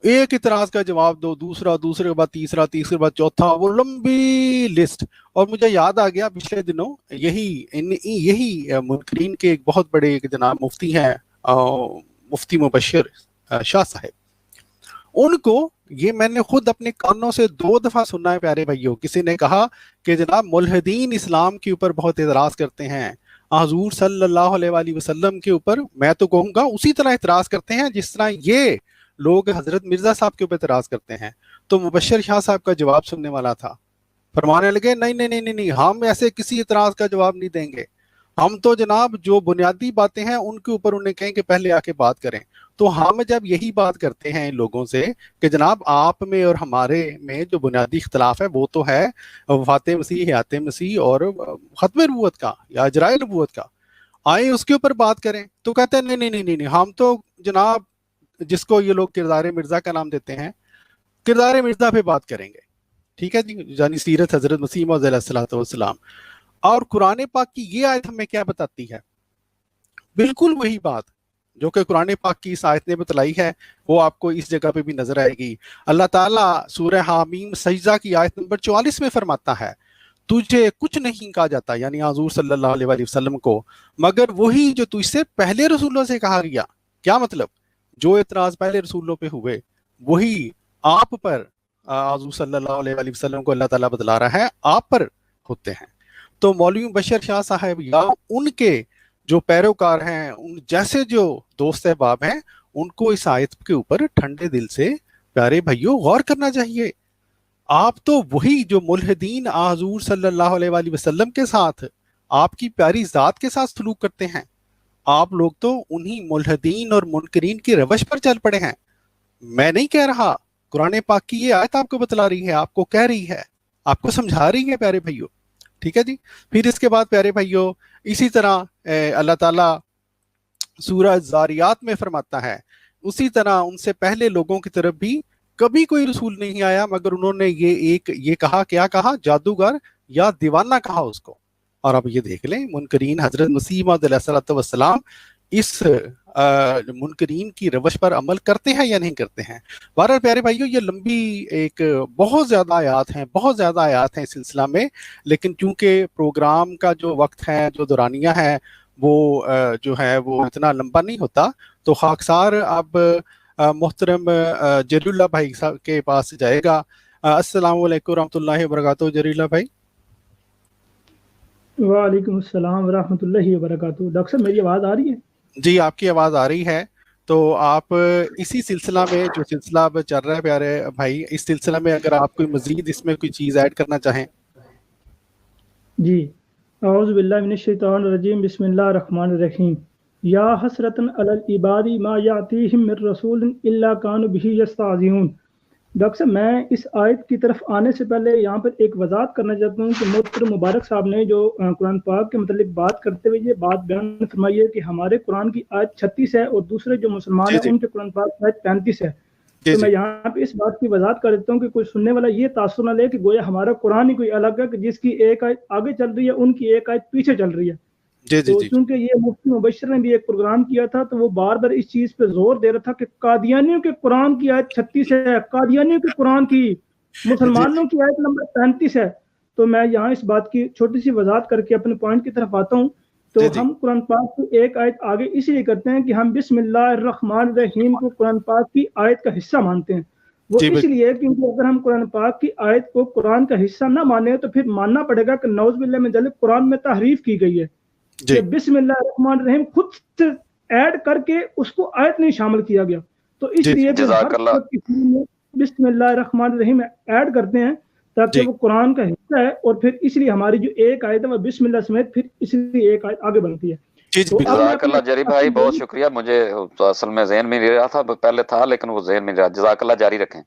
ایک اعتراض کا جواب دو، دوسرا، دوسرے کے بعد تیسرا، تیسرے کے بعد چوتھا، وہ لمبی لسٹ۔ اور مجھے یاد آ گیا پچھلے دنوں یہی منکرین کے ایک بہت بڑے ایک جناب مفتی ہیں، مفتی مبشر شاہ صاحب، ان کو یہ میں نے خود اپنے کانوں سے 2 دفعہ سنا ہے پیارے بھائیوں۔ کسی نے کہا کہ جناب ملحدین اسلام کے اوپر بہت اعتراض کرتے ہیں، حضور صلی اللہ علیہ وآلہ وسلم کے اوپر میں تو کہوں گا اسی طرح اعتراض کرتے ہیں جس طرح یہ لوگ حضرت مرزا صاحب کے اوپر اعتراض کرتے ہیں۔ تو مبشر شاہ صاحب کا جواب سننے والا تھا، فرمانے لگے نہیں نہیں نہیں نہیں، ہم ایسے کسی اعتراض کا جواب نہیں دیں گے، ہم تو جناب جو بنیادی باتیں ہیں ان کے اوپر انہیں کہیں کہ پہلے آ کے بات کریں۔ تو ہم جب یہی بات کرتے ہیں ان لوگوں سے کہ جناب آپ میں اور ہمارے میں جو بنیادی اختلاف ہے وہ تو ہے وفات مسیح، حیات مسیح اور ختم نبوت کا یا اجراء نبوت کا، آئیں اس کے اوپر بات کریں، تو کہتے ہیں نہیں نہیں نہیں نہیں، ہم تو جناب جس کو یہ لوگ کردار مرزا کا نام دیتے ہیں، کردار مرزا پہ بات کریں گے، ٹھیک ہے جی، یعنی سیرت حضرت مسیح موعود علیہ الصلوۃ والسلام۔ اور قرآن پاک کی یہ آیت ہمیں کیا بتاتی ہے؟ بالکل وہی بات جو کہ قرآن پاک کی اس آیت نے بتلائی ہے، وہ آپ کو اس جگہ پہ بھی نظر آئے گی۔ اللہ تعالیٰ سورہ حامیم سجدہ کی آیت نمبر 44 میں فرماتا ہے تجھے کچھ نہیں کہا جاتا، یعنی حضور صلی اللہ علیہ وآلہ وسلم کو، مگر وہی جو تجھ سے پہلے رسولوں سے کہا گیا۔ کیا مطلب؟ جو اعتراض پہلے رسولوں پہ ہوئے وہی آپ پر حضور صلی اللہ علیہ وآلہ وسلم کو اللہ تعالیٰ بتلا رہا ہے، آپ پر ہوتے ہیں۔ تو مولوی مبشر شاہ صاحب یا ان کے جو پیروکار ہیں، ان جیسے جو دوست احباب ہیں، ان کو اس آیت کے اوپر ٹھنڈے دل سے پیارے بھائیوں غور کرنا چاہیے۔ آپ تو وہی جو ملحدین حضور صلی اللہ علیہ وآلہ وسلم کے ساتھ، آپ کی پیاری ذات کے ساتھ سلوک کرتے ہیں، آپ لوگ تو انہی ملحدین اور منکرین کی روش پر چل پڑے ہیں۔ میں نہیں کہہ رہا، قرآن پاک کی یہ آیت آپ کو بتلا رہی ہے، آپ کو کہہ رہی ہے، آپ کو سمجھا رہی ہے پیارے بھائیوں، ٹھیک ہے جی۔ پھر اس کے بعد پیارے بھائیوں اسی طرح اللہ تعالیٰ سورہ زاریات میں فرماتا ہے اسی طرح ان سے پہلے لوگوں کی طرف بھی کبھی کوئی رسول نہیں آیا مگر انہوں نے یہ کہا، کیا کہا؟ جادوگر یا دیوانہ کہا اس کو۔ اور اب یہ دیکھ لیں منکرین حضرت مسیح موعود علیہ الصلوۃ والسلام اس منکرین کی روش پر عمل کرتے ہیں یا نہیں کرتے ہیں۔ بہرحال پیارے بھائیوں یہ لمبی ایک بہت زیادہ آیات ہیں اس سلسلہ میں، لیکن چونکہ پروگرام کا جو وقت ہے، جو دورانیہ ہے، وہ جو ہے وہ اتنا لمبا نہیں ہوتا، تو خاکسار اب محترم جلیل اللہ بھائی صاحب کے پاس جائے گا۔ السلام علیکم ورحمۃ اللہ وبرکاتہ۔ جلیل اللہ بھائی۔ وعلیکم السلام ورحمۃ اللہ وبرکاتہ۔ ڈاکٹر صاحب میری آواز آ رہی ہے؟ جی آپ کی آواز آ رہی ہے، تو آپ اسی سلسلہ میں جو سلسلہ اب چل رہا ہے پیارے بھائی، اس سلسلہ میں اگر آپ کوئی مزید اس میں کوئی چیز ایڈ کرنا چاہیں۔ جی اعوذ باللہ من الشیطان الرجیم، بسم اللہ الرحمن الرحیم۔ یا حسرتن علی العباد ما یاتیہم من رسول الا کانوا بہ یستہزئون۔ ڈاکٹر صاحب میں اس آیت کی طرف آنے سے پہلے یہاں پر ایک وضاحت کرنا چاہتا ہوں کہ محترم مبارک صاحب نے جو قرآن پاک کے متعلق بات کرتے ہوئے یہ بات بیان فرمائی ہے کہ ہمارے قرآن کی آیت 36 ہے اور دوسرے جو مسلمان ہیں ان کے قرآن پاک کی آیت 35 ہے۔ تو میں یہاں پہ اس بات کی وضاحت کر دیتا ہوں کہ کوئی سننے والا یہ تاثر نہ لے کہ گویا ہمارا قرآن ہی کوئی الگ ہے کہ جس کی ایک آیت آگے چل رہی ہے، ان کی ایک آیت پیچھے چل رہی ہے۔ تو چونکہ یہ مفتی مبشر نے بھی ایک پروگرام کیا تھا تو وہ بار بار اس چیز پہ زور دے رہا تھا کہ قادیانیوں کے قرآن کی آیت 36 ہے، قادیانیوں کے قرآن کی، مسلمانوں کی آیت نمبر 35 ہے۔ تو میں یہاں اس بات کی چھوٹی سی وضاحت کر کے اپنے پوائنٹ کی طرف آتا ہوں۔ تو ہم قرآن پاک کی ایک آیت آگے اس لیے کرتے ہیں کہ ہم بسم اللہ الرحمن الرحیم کو قرآن پاک کی آیت کا حصہ مانتے ہیں۔ وہ اس لیے کیونکہ اگر ہم قرآن پاک کی آیت کو قرآن کا حصہ نہ مانیں تو پھر ماننا پڑے گا کہ نعوذ باللہ من ذالک قرآن میں تحریف کی گئی ہے کہ بسم اللہ الرحمن الرحیم خود سے ایڈ کر کے اس کو آیت نہیں شامل کیا گیا۔ تو اس لیے بسم اللہ الرحمن الرحیم ایڈ کرتے ہیں تاکہ وہ قرآن کا حصہ ہے، اور پھر اس لیے ہماری جو ایک آیت ہے وہ بسم اللہ سمیت پھر اس لیے ایک آیت آگے بڑھتی ہے۔ جزاک اللہ جری بھائی، بہت شکریہ۔ مجھے اصل میں ذہن میں نہیں رہا تھا، پہلے تھا لیکن وہ ذہن میں نہیں رہا۔ جزاک اللہ، جاری رکھیں۔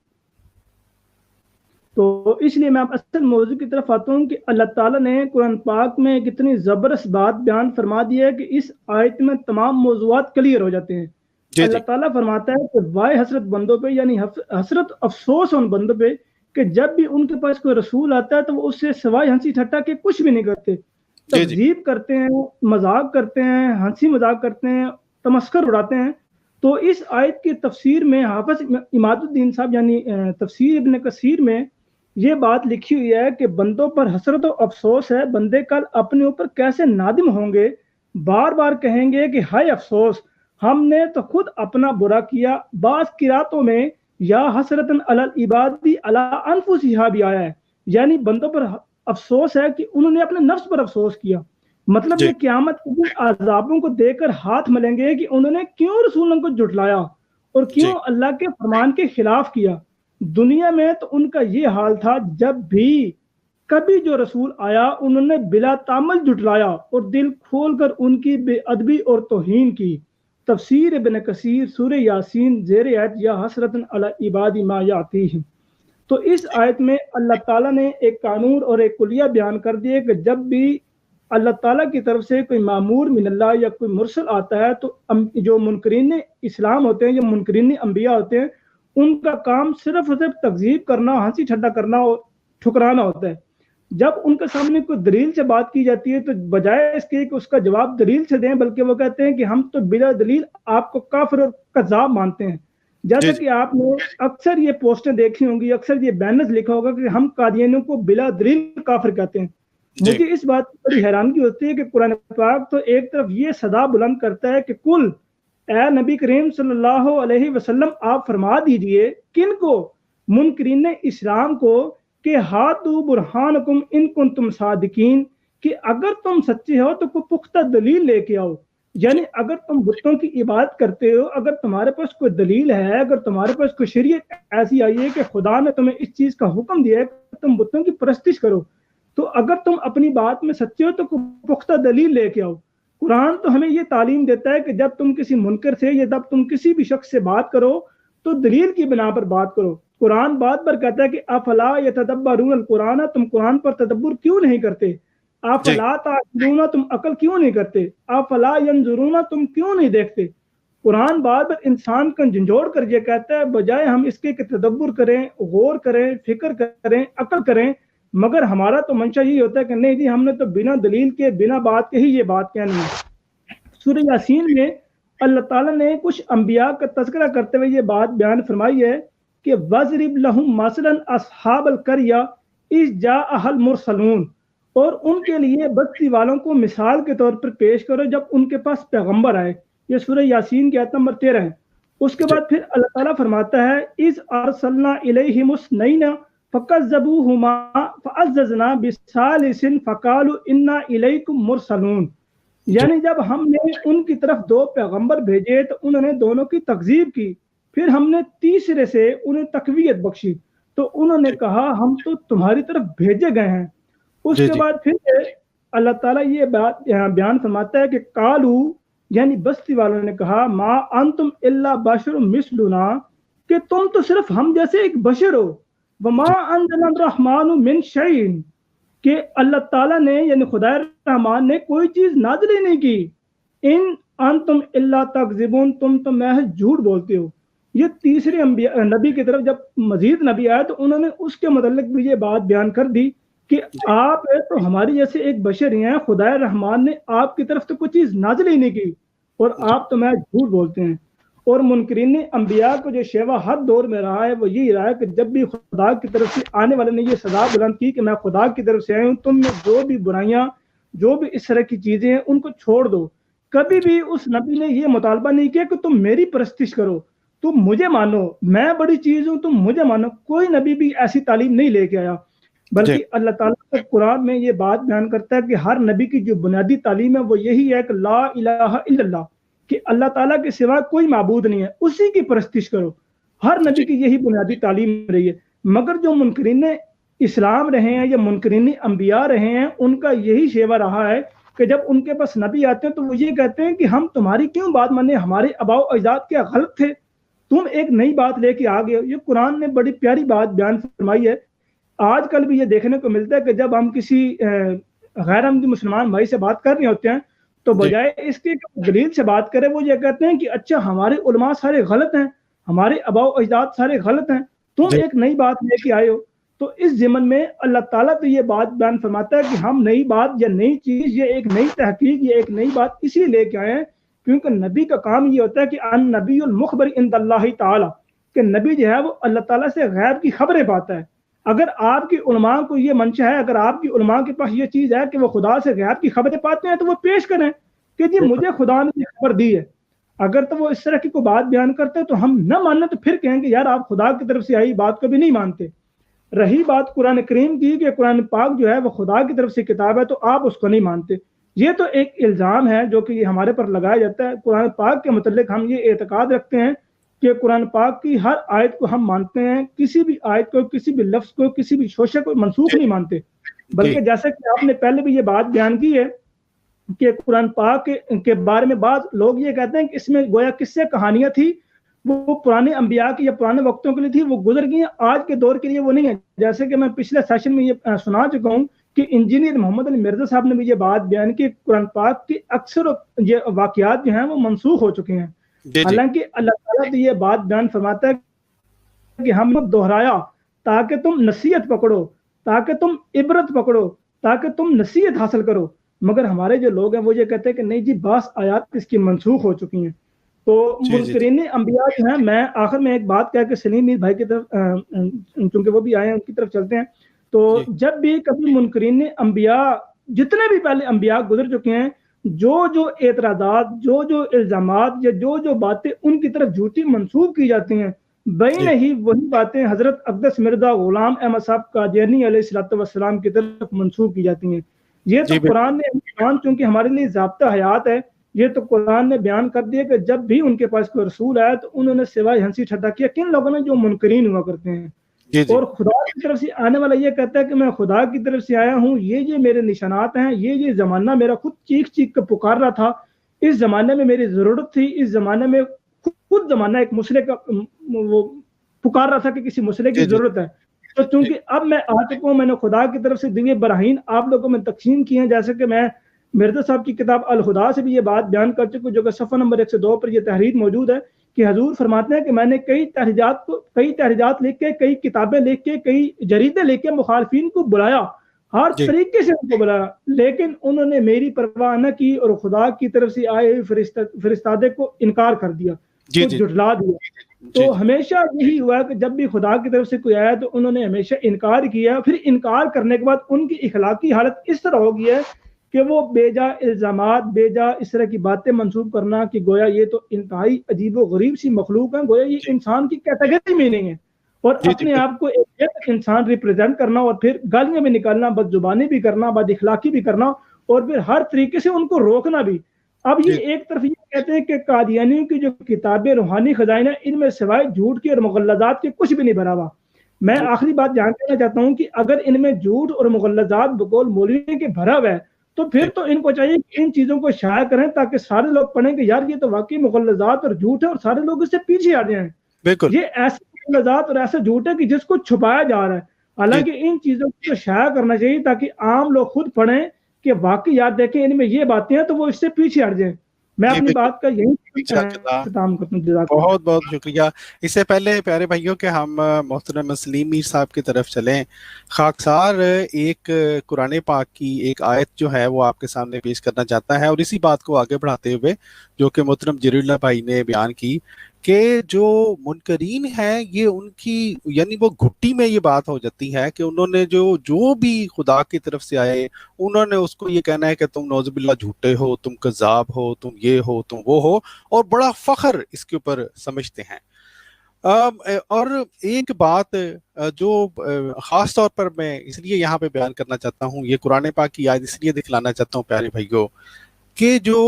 تو اس لیے میں اصل موضوع کی طرف آتا ہوں کہ اللہ تعالیٰ نے قرآن پاک میں کتنی زبردست بات بیان فرما دی ہے کہ اس آیت میں تمام موضوعات کلیئر ہو جاتے ہیں۔ اللہ تعالیٰ فرماتا ہے کہ وائے حسرت بندوں پہ، یعنی حسرت افسوس ان بندوں پہ کہ جب بھی ان کے پاس کوئی رسول آتا ہے تو وہ اس سے سوائے ہنسی ٹھٹا کے کچھ بھی نہیں کرتے، تکذیب کرتے ہیں، مذاق کرتے ہیں، ہنسی مذاق کرتے ہیں، تمسخر اڑاتے ہیں۔ تو اس آیت کی تفسیر میں حافظ عماد الدین صاحب یعنی تفسیر ابن کثیر میں یہ بات لکھی ہوئی ہے کہ بندوں پر حسرت و افسوس ہے، بندے کل اپنے اوپر کیسے نادم ہوں گے، بار بار کہیں گے کہ ہائے افسوس، ہم نے تو خود اپنا برا کیا۔ بعض قراتوں میں یا حسرتن علی العباد علی انفسہا بھی آیا ہے، یعنی بندوں پر افسوس ہے کہ انہوں نے اپنے نفس پر افسوس کیا۔ مطلب یہ قیامت کے دن عذابوں کو دیکھ کر ہاتھ ملیں گے کہ انہوں نے کیوں رسولوں کو جھٹلایا اور کیوں اللہ کے فرمان کے خلاف کیا۔ دنیا میں تو ان کا یہ حال تھا، جب بھی کبھی جو رسول آیا انہوں نے بلا تامل جھٹلایا اور دل کھول کر ان کی بے ادبی اور توہین کی۔ تفسیر ابن کثیر سورہ یاسین زیر آیت یا حسرتن علی عباد ما یاتیہم۔ تو اس آیت میں اللہ تعالیٰ نے ایک قانون اور ایک کلیہ بیان کر دیے کہ جب بھی اللہ تعالیٰ کی طرف سے کوئی مامور من اللہ یا کوئی مرسل آتا ہے تو جو منکرین اسلام ہوتے ہیں یا منکرین انبیاء ہوتے ہیں ان کا کام صرف اور صرف تکذیب کرنا، ہنسی ٹھٹا کرنا اور ٹھکرانا ہوتا ہے۔ جب ان کے سامنے کوئی دلیل سے بات کی جاتی ہے تو بجائے اس کے کہ اس کا جواب دلیل سے دیں، بلکہ وہ کہتے ہیں کہ ہم تو بلا دلیل آپ کو کافر اور کذاب مانتے ہیں۔ جیسا کہ آپ نے اکثر یہ پوسٹیں دیکھی ہوں گی، اکثر یہ بینرز لکھا ہوگا کہ ہم قادیانیوں کو بلا دلیل کافر کہتے ہیں۔ مجھے اس بات کی بڑی حیرانگی ہوتی ہے کہ قرآن پاک تو ایک طرف یہ صدا بلند کرتا ہے کہ کل اے نبی کریم صلی اللہ علیہ وسلم آپ فرما دیجئے کن کو؟ منکرین اسلام کو کہ ہاتو برہانکم ان کنتم صادقین، کہ اگر تم سچے ہو تو کوئی پختہ دلیل لے کے آؤ۔ یعنی اگر تم بتوں کی عبادت کرتے ہو، اگر تمہارے پاس کوئی دلیل ہے، اگر تمہارے پاس کوئی شریعت ایسی آئی ہے کہ خدا نے تمہیں اس چیز کا حکم دیا ہے کہ تم بتوں کی پرستش کرو، تو اگر تم اپنی بات میں سچے ہو تو کوئی پختہ دلیل لے کے آؤ۔ قرآن تو ہمیں یہ تعلیم دیتا ہے کہ جب تم کسی منکر سے یا جب تم کسی بھی شخص سے بات کرو تو دلیل کی بنا پر بات کرو۔ قرآن بات پر کہتا ہے کہ افلا یتدبرون القرآن، تم قرآن پر تدبر کیوں نہیں کرتے؟ افلا تعقلون، تم عقل کیوں نہیں کرتے؟ افلا ینظرون، تم کیوں نہیں دیکھتے؟ قرآن بات پر انسان کا جھنجھوڑ کر یہ کہتا ہے بجائے ہم اس کے کہ تدبر کریں، غور کریں، فکر کریں، عقل کریں، مگر ہمارا تو منشا یہی ہوتا ہے کہ نہیں جی ہم نے تو بنا دلیل کے بنا بات کے ہی یہ بات کہنی ہے۔ سورہ یاسین میں اللہ تعالیٰ نے کچھ انبیاء کا تذکرہ کرتے ہوئے یہ بات بیان فرمائی ہے کہ وَضْرِبْ لَهُمْ مَثَلًا أَصْحَابَ الْقَرْيَةِ إِذْ جَاءَهَا الْمُرْسَلُونَ، اور ان کے لیے بستی والوں کو مثال کے طور پر پیش کرو جب ان کے پاس پیغمبر آئے۔ یہ سورہ یاسین کی آیت نمبر 13 ہے۔ اس کے بعد پھر اللہ تعالیٰ فرماتا ہے إِذْ أَرْسَلْنَا إِلَيْهِمُ اثْنَيْنَ فَكَذَّبُوهُمَا فَعَزَّزْنَا بِثَالِثٍ فَقَالُوا إِنَّا إِلَيْكُمْ مُرْسَلُونَ، یعنی جب ہم نے ان کی طرف دو پیغمبر بھیجے تو انہوں نے دونوں کی تکذیب کی، پھر ہم نے تیسرے سے انہیں تقویت بخشی تو انہوں نے کہا ہم تو تمہاری طرف بھیجے گئے ہیں۔ اس کے بعد پھر اللہ تعالیٰ یہ بات بیان فرماتا ہے کہ قالو، یعنی بستی والوں نے کہا ما انتم الا بشر مثلنا، کہ تم تو صرف ہم جیسے ایک بشر ہو۔ وما انزل الرحمن من شیء، کہ اللہ تعالیٰ نے یعنی خدا رحمان نے کوئی چیز نازل ہی نہیں کی۔ ان انتم الا تکذبون، تم تو محض جھوٹ بولتے ہو۔ یہ تیسرے نبی کی طرف جب مزید نبی آئے تو انہوں نے اس کے متعلق بھی یہ بات بیان کر دی کہ آپ تو ہماری جیسے ایک بشر ہی ہیں، خدا رحمان نے آپ کی طرف تو کوئی چیز نازل ہی نہیں کی اور آپ تو محض جھوٹ بولتے ہیں۔ اور منکرین انبیاء کو جو شیوا ہر دور میں رہا ہے وہ یہی رہا ہے کہ جب بھی خدا کی طرف سے آنے والے نے یہ سزا بلند کی کہ میں خدا کی طرف سے آیا ہوں، تم میں جو بھی برائیاں جو بھی اس طرح کی چیزیں ہیں ان کو چھوڑ دو۔ کبھی بھی اس نبی نے یہ مطالبہ نہیں کیا کہ تم میری پرستش کرو، تم مجھے مانو، میں بڑی چیز ہوں تم مجھے مانو۔ کوئی نبی بھی ایسی تعلیم نہیں لے کے آیا، بلکہ اللہ تعالیٰ کے قرآن میں یہ بات بیان کرتا ہے کہ ہر نبی کی جو بنیادی تعلیم ہے وہ یہی ہے کہ لا الہ الا اللہ، کہ اللہ تعالیٰ کے سوا کوئی معبود نہیں ہے، اسی کی پرستش کرو۔ ہر نبی کی یہی بنیادی تعلیم رہی ہے۔ مگر جو منکرین اسلام رہے ہیں یا منکرین انبیاء رہے ہیں ان کا یہی شیوا رہا ہے کہ جب ان کے پاس نبی آتے ہیں تو وہ یہ کہتے ہیں کہ ہم تمہاری کیوں بات مانیں، ہمارے آباء و اجداد کیا غلط تھے، تم ایک نئی بات لے کے آ گئے ہو۔ یہ قرآن نے بڑی پیاری بات بیان فرمائی ہے۔ آج کل بھی یہ دیکھنے کو ملتا ہے کہ جب ہم کسی غیر احمدی مسلمان بھائی سے بات کر رہے ہوتے ہیں تو بجائے اس کے دلیل سے بات کرے وہ یہ کہتے ہیں کہ اچھا ہمارے علماء سارے غلط ہیں، ہمارے آباء و اجداد سارے غلط ہیں، تم ایک نئی بات لے کے آئے ہو۔ تو اس ضمن میں اللہ تعالیٰ تو یہ بات بیان فرماتا ہے کہ ہم نئی بات یا نئی چیز یا ایک نئی تحقیق یا ایک نئی بات اسی لیے لے کے آئے ہیں کیونکہ نبی کا کام یہ ہوتا ہے کہ ان نبی المخبر عند اللہ تعالیٰ، کہ نبی جو ہے وہ اللہ تعالیٰ سے غیب کی خبریں پاتا ہے۔ اگر آپ کی علماء کو یہ منشا ہے، اگر آپ کی علماء کے پاس یہ چیز ہے کہ وہ خدا سے غیب کی خبریں پاتے ہیں تو وہ پیش کریں کہ جی مجھے خدا نے یہ خبر دی ہے۔ اگر تو وہ اس طرح کی کوئی بات بیان کرتے تو ہم نہ ماننا تو پھر کہیں گے یار آپ خدا کی طرف سے آئی بات کو بھی نہیں مانتے۔ رہی بات قرآن کریم کی کہ قرآن پاک جو ہے وہ خدا کی طرف سے کتاب ہے تو آپ اس کو نہیں مانتے، یہ تو ایک الزام ہے جو کہ ہمارے پر لگایا جاتا ہے۔ قرآن پاک کے متعلق ہم یہ اعتقاد رکھتے ہیں کہ قرآن پاک کی ہر آیت کو ہم مانتے ہیں، کسی بھی آیت کو، کسی بھی لفظ کو، کسی بھی شوشے کو منسوخ نہیں مانتے، بلکہ جیسا کہ آپ نے پہلے بھی یہ بات بیان کی ہے کہ قرآن پاک کے بارے میں بعض لوگ یہ کہتے ہیں کہ اس میں گویا قصے کہانیاں تھی، وہ پرانے انبیاء کی یا پرانے وقتوں کے لیے تھی، وہ گزر گئی ہیں، آج کے دور کے لیے وہ نہیں ہے۔ جیسے کہ میں پچھلے سیشن میں یہ سنا چکا ہوں کہ انجینئر محمد علی مرزا صاحب نے بھی یہ بات بیان کی قرآن پاک کی اکثر یہ واقعات جو ہیں وہ منسوخ ہو چکے ہیں۔ حالانکہ اللہ تعالیٰ تو یہ بات بیان فرماتا ہے کہ ہم دہرایا تاکہ تم نصیحت پکڑو، تاکہ تم عبرت پکڑو، تاکہ تم نصیحت حاصل کرو، مگر ہمارے جو لوگ ہیں وہ یہ کہتے ہیں کہ نہیں جی بعض آیات اس کی منسوخ ہو چکی ہیں۔ تو منکرین انبیاء جو ہیں، میں آخر میں ایک بات کہہ کے سلیم میر بھائی کی طرف چونکہ وہ بھی آئے ہیں ان کی طرف چلتے ہیں، تو جب بھی کبھی منکرین انبیاء جتنے بھی پہلے انبیاء گزر چکے ہیں، جو اعتراضات، جو الزامات یا جو باتیں ان کی طرف جھوٹی منسوب کی جاتی ہیں، بین ہی وہی باتیں حضرت اقدس مرزا غلام احمد صاحب قادیانی علیہ السلام کی طرف منسوب کی جاتی ہیں۔ یہ تو قرآن نے چونکہ ہمارے لیے ضابطہ حیات ہے، یہ تو قرآن نے بیان کر دیا کہ جب بھی ان کے پاس کوئی رسول آیا تو انہوں نے سوائے ہنسی ٹھٹا کیا کن لوگوں نے جو منکرین ہوا کرتے ہیں۔ اور خدا کی طرف سے آنے والا یہ کہتا ہے کہ میں خدا کی طرف سے آیا ہوں، یہ میرے نشانات ہیں، یہ زمانہ میرا خود چیخ چیخ کر پکار رہا تھا، اس زمانے میں میری ضرورت تھی، اس زمانے میں خود زمانہ ایک مسئلے کا وہ پکار رہا تھا کہ کسی مسئلے کی ضرورت ہے۔ تو چونکہ اب میں آ چکا ہوں، میں نے خدا کی طرف سے دیے براہین آپ لوگوں میں تقسیم کی ہیں، جیسے کہ میں مرزا صاحب کی کتاب الہدا سے بھی یہ بات بیان کر چکا ہوں، جو کہ صفحہ نمبر 102 پر یہ تحریر موجود ہے کہ حضور فرماتے ہیں کہ میں نے کئی تحریرات لکھ کے، کئی کتابیں لکھ کے، کئی جریدے لکھ کے مخالفین کو بلایا، ہر طریقے سے ان کو بلایا، لیکن انہوں نے میری پرواہ نہ کی اور خدا کی طرف سے آئے ہوئے فرستادے کو انکار کر دیا، جھٹلا دیا۔ تو ہمیشہ یہی ہوا کہ جب بھی خدا کی طرف سے کوئی آیا تو انہوں نے ہمیشہ انکار کیا، پھر انکار کرنے کے بعد ان کی اخلاقی حالت اس طرح ہو گئی ہے کہ وہ بے جا الزامات، بے جا اس طرح کی باتیں منسوب کرنا کہ گویا یہ تو انتہائی عجیب و غریب سی مخلوق ہے، گویا یہ انسان کی کیٹیگری میں نہیں ہے، اور اپنے آپ کو ایک انسان ریپریزنٹ کرنا اور پھر گالیاں بھی نکالنا، بد زبانی بھی کرنا، بد اخلاقی بھی کرنا، اور پھر ہر طریقے سے ان کو روکنا بھی۔ اب یہ ایک طرف یہ کہتے ہیں کہ قادیانیوں کی جو کتابیں روحانی خزائن ہیں ان میں سوائے جھوٹ کے اور مغلظات کے کچھ بھی نہیں بھرا ہوا۔ میں آخری بات جان دینا چاہتا ہوں کہ اگر ان میں جھوٹ اور مغلظات بقول مولوی کے بھرا ہوا ہے تو پھر تو ان کو چاہیے کہ ان چیزوں کو شائع کریں تاکہ سارے لوگ پڑھیں کہ یار یہ تو واقعی مغلظات اور جھوٹ ہے اور سارے لوگ اس سے پیچھے آ جائیں۔ یہ ایسے مغلظات اور ایسا جھوٹ ہے کہ جس کو چھپایا جا رہا ہے، حالانکہ ان چیزوں کو شائع کرنا چاہیے تاکہ عام لوگ خود پڑھیں کہ واقعی یاد دیکھیں ان میں یہ باتیں ہیں تو وہ اس سے پیچھے ہٹ جائیں۔ میں اپنی بات کا یہی اختتام کرتا ہوں۔ بہت بہت شکریہ۔ اس سے پہلے پیارے بھائیوں کہ ہم محترم سلیم میر صاحب کی طرف چلیں، خاکسار ایک قرآن پاک کی ایک آیت جو ہے وہ آپ کے سامنے پیش کرنا چاہتا ہے، اور اسی بات کو آگے بڑھاتے ہوئے جو کہ محترم جلیل اللہ بھائی نے بیان کی کہ جو منکرین ہیں یہ ان کی یعنی وہ گھٹی میں یہ بات ہو جاتی ہے کہ انہوں نے جو بھی خدا کی طرف سے آئے انہوں نے اس کو یہ کہنا ہے کہ تم نعوذ باللہ جھوٹے ہو، تم کذاب ہو، تم یہ ہو، تم وہ ہو، اور بڑا فخر اس کے اوپر سمجھتے ہیں۔ اور ایک بات جو خاص طور پر میں اس لیے یہاں پہ بیان کرنا چاہتا ہوں، یہ قرآن پاک کی آیت اس لیے دکھلانا چاہتا ہوں پیارے بھائیوں کہ جو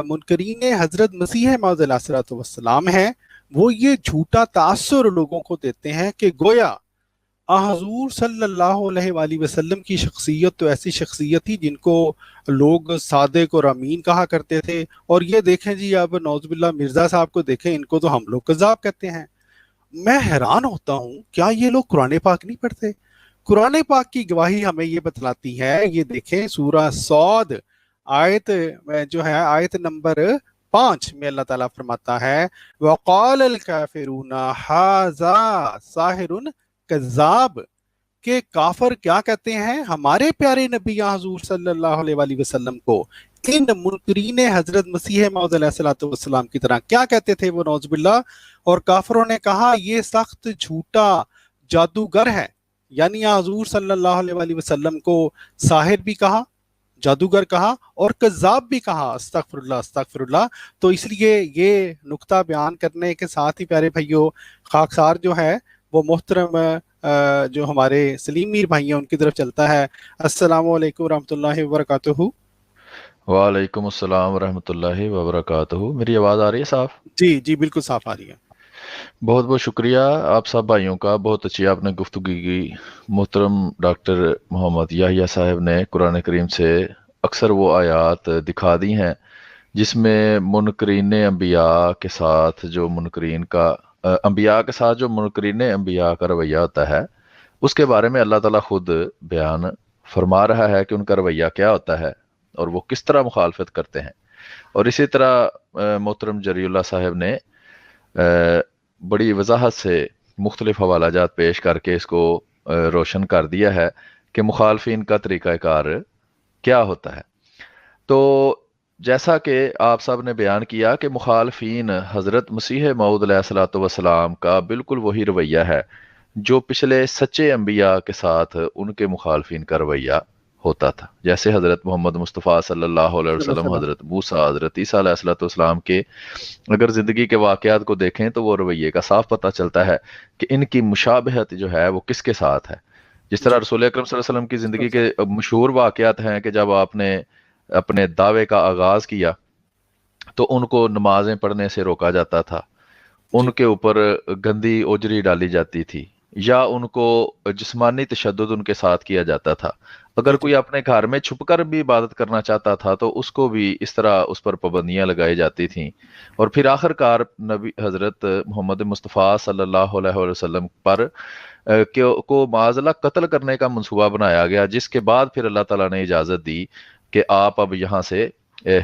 منکرین حضرت مسیح موعود علیہ الصلوۃ والسلام ہیں وہ یہ جھوٹا تاثر لوگوں کو دیتے ہیں کہ گویا حضور صلی اللہ علیہ وآلہ وسلم کی شخصیت تو ایسی شخصیت تھی جن کو لوگ صادق اور امین کہا کرتے تھے، اور یہ دیکھیں جی اب نعوذ باللہ مرزا صاحب کو دیکھیں، ان کو تو ہم لوگ کذاب کہتے ہیں۔ میں حیران ہوتا ہوں کیا یہ لوگ قرآن پاک نہیں پڑھتے؟ قرآن پاک کی گواہی ہمیں یہ بتلاتی ہے، یہ دیکھیں سورہ صاد آیت جو ہے آیت نمبر 5 میں اللہ تعالیٰ فرماتا ہے وقال الکافرون ھذا ساحر کذاب، کہ کافر کیا کہتے ہیں ہمارے پیارے نبی حضور صلی اللہ علیہ وآلہ وسلم کو، ان منکرین حضرت مسیح موعود علیہ الصلوۃ والسلام کی طرح کیا کہتے تھے وہ، نعوذ باللہ. اور کافروں نے کہا یہ سخت جھوٹا جادوگر ہے، یعنی حضور صلی اللہ علیہ وآلہ وسلم کو ساحر بھی کہا، جادوگر کہا، اور کذاب بھی کہا. استغفر اللہ استغفر اللہ. تو اس لیے یہ نقطہ بیان کرنے کے ساتھ ہی پیارے بھائیوں، خاکسار جو ہے وہ محترم جو ہمارے سلیم میر بھائی ہیں ان کی طرف چلتا ہے. السلام علیکم ورحمۃ اللہ وبرکاتہ. وعلیکم السلام ورحمۃ اللہ وبرکاتہ. میری آواز آ رہی ہے صاف؟ جی جی بالکل صاف آ رہی ہے. بہت بہت شکریہ آپ سب بھائیوں کا، بہت اچھی آپ نے گفتگو کی. محترم ڈاکٹر محمد یحییٰ صاحب نے قرآن کریم سے اکثر وہ آیات دکھا دی ہیں جس میں منکرین انبیاء کے ساتھ جو منکرین کا انبیاء کے ساتھ جو منکرین انبیاء کا رویہ ہوتا ہے اس کے بارے میں اللہ تعالیٰ خود بیان فرما رہا ہے کہ ان کا رویہ کیا ہوتا ہے اور وہ کس طرح مخالفت کرتے ہیں. اور اسی طرح محترم جری اللہ صاحب نے بڑی وضاحت سے مختلف حوالہ جات پیش کر کے اس کو روشن کر دیا ہے کہ مخالفین کا طریقہ کار کیا ہوتا ہے. تو جیسا کہ آپ صاحب نے بیان کیا کہ مخالفین حضرت مسیح موعود علیہ الصلوۃ والسلام کا بالکل وہی رویہ ہے جو پچھلے سچے انبیاء کے ساتھ ان کے مخالفین کا رویہ ہوتا تھا. جیسے حضرت محمد مصطفیٰ صلی اللہ علیہ وسلم، حضرت موسیٰ، حضرت عیسیٰ علیہ الصلوۃ والسلام کے اگر زندگی کے واقعات کو دیکھیں تو وہ رویے کا صاف پتہ چلتا ہے کہ ان کی مشابہت جو ہے وہ کس کے ساتھ ہے. جس طرح رسول اکرم صلی اللہ علیہ وسلم کی زندگی کے مشہور واقعات ہیں کہ جب آپ نے اپنے دعوے کا آغاز کیا تو ان کو نمازیں پڑھنے سے روکا جاتا تھا، ان کے اوپر گندی اوجری ڈالی جاتی تھی، یا ان کو جسمانی تشدد ان کے ساتھ کیا جاتا تھا. اگر کوئی اپنے گھر میں چھپ کر بھی عبادت کرنا چاہتا تھا تو اس کو بھی اس طرح اس پر پابندیاں لگائی جاتی تھیں. اور پھر آخر کار نبی حضرت محمد مصطفیٰ صلی اللہ علیہ وسلم پر کو معاذ اللہ قتل کرنے کا منصوبہ بنایا گیا، جس کے بعد پھر اللہ تعالیٰ نے اجازت دی کہ آپ اب یہاں سے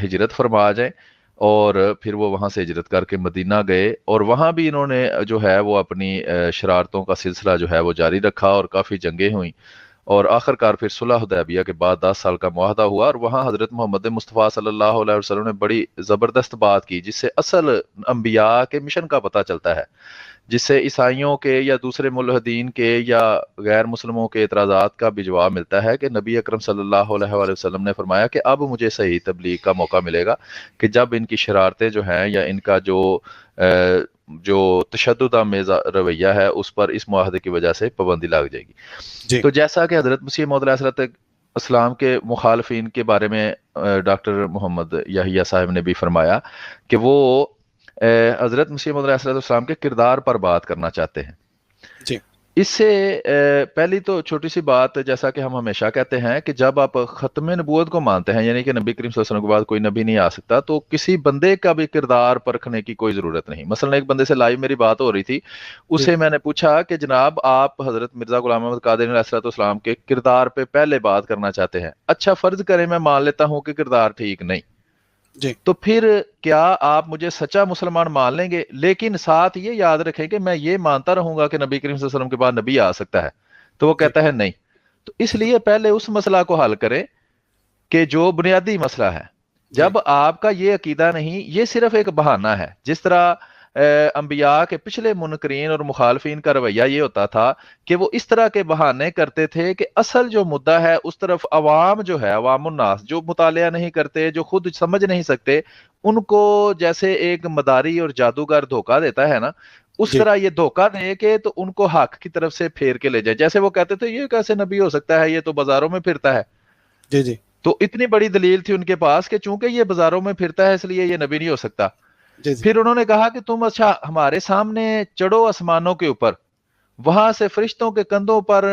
ہجرت فرما جائیں. اور پھر وہ وہاں سے ہجرت کر کے مدینہ گئے اور وہاں بھی انہوں نے جو ہے وہ اپنی شرارتوں کا سلسلہ جو ہے وہ جاری رکھا اور کافی جنگیں ہوئیں. اور آخر کار پھر صلح حدیبیہ کے بعد 10 سال کا معاہدہ ہوا اور وہاں حضرت محمد مصطفیٰ صلی اللہ علیہ وسلم نے بڑی زبردست بات کی جس سے اصل انبیاء کے مشن کا پتہ چلتا ہے، جس سے عیسائیوں کے یا دوسرے ملحدین کے یا غیر مسلموں کے اعتراضات کا بھی جواب ملتا ہے کہ نبی اکرم صلی اللہ علیہ وآلہ وسلم نے فرمایا کہ اب مجھے صحیح تبلیغ کا موقع ملے گا کہ جب ان کی شرارتیں جو ہیں یا ان کا جو تشدد آمیز رویہ ہے اس پر اس معاہدے کی وجہ سے پابندی لگ جائے گی. تو جیسا کہ حضرت مسیح موعود علیہ السلام کے مخالفین کے بارے میں ڈاکٹر محمد یحییٰ صاحب نے بھی فرمایا کہ وہ حضرت مسیح موعود علیہ السلام کے کردار پر بات کرنا چاہتے ہیں. جی اس سے پہلی تو چھوٹی سی بات، جیسا کہ ہم ہمیشہ کہتے ہیں کہ جب آپ ختم نبوت کو مانتے ہیں یعنی کہ نبی کریم صلی اللہ علیہ وسلم کے بعد کوئی نبی نہیں آ سکتا، تو کسی بندے کا بھی کردار پرکھنے کی کوئی ضرورت نہیں. مثلا ایک بندے سے لائیو میری بات ہو رہی تھی، اسے میں نے پوچھا کہ جناب آپ حضرت مرزا غلام احمد قادری علیہ السلام کے کردار پہ پہلے بات کرنا چاہتے ہیں. اچھا فرض کریں میں مان لیتا ہوں کہ کردار ٹھیک نہیں، تو پھر کیا آپ مجھے سچا مسلمان مان لیں گے؟ لیکن ساتھ یہ یاد رکھیں کہ میں یہ مانتا رہوں گا کہ نبی کریم صلی اللہ علیہ وسلم کے بعد نبی آ سکتا ہے. تو وہ کہتا ہے نہیں. تو اس لیے پہلے اس مسئلہ کو حل کریں کہ جو بنیادی مسئلہ ہے. جب آپ کا یہ عقیدہ نہیں، یہ صرف ایک بہانہ ہے. جس طرح انبیاء کے پچھلے منکرین اور مخالفین کا رویہ یہ ہوتا تھا کہ وہ اس طرح کے بہانے کرتے تھے کہ اصل جو مدعا ہے اس طرف عوام جو ہے، عوام الناس جو مطالعہ نہیں کرتے، جو خود سمجھ نہیں سکتے، ان کو جیسے ایک مداری اور جادوگر دھوکہ دیتا ہے نا، اس طرح یہ دھوکہ دے کہ تو ان کو حق کی طرف سے پھیر کے لے جائے. جیسے وہ کہتے تھے یہ کیسے نبی ہو سکتا ہے، یہ تو بازاروں میں پھرتا ہے. جی جی تو اتنی بڑی دلیل تھی ان کے پاس کہ چونکہ یہ بازاروں میں پھرتا ہے اس لیے یہ نبی نہیں ہو سکتا. پھر انہوں نے کہا کہ تم اچھا ہمارے سامنے چڑھو آسمانوں کے اوپر، وہاں سے فرشتوں کے کندھوں پر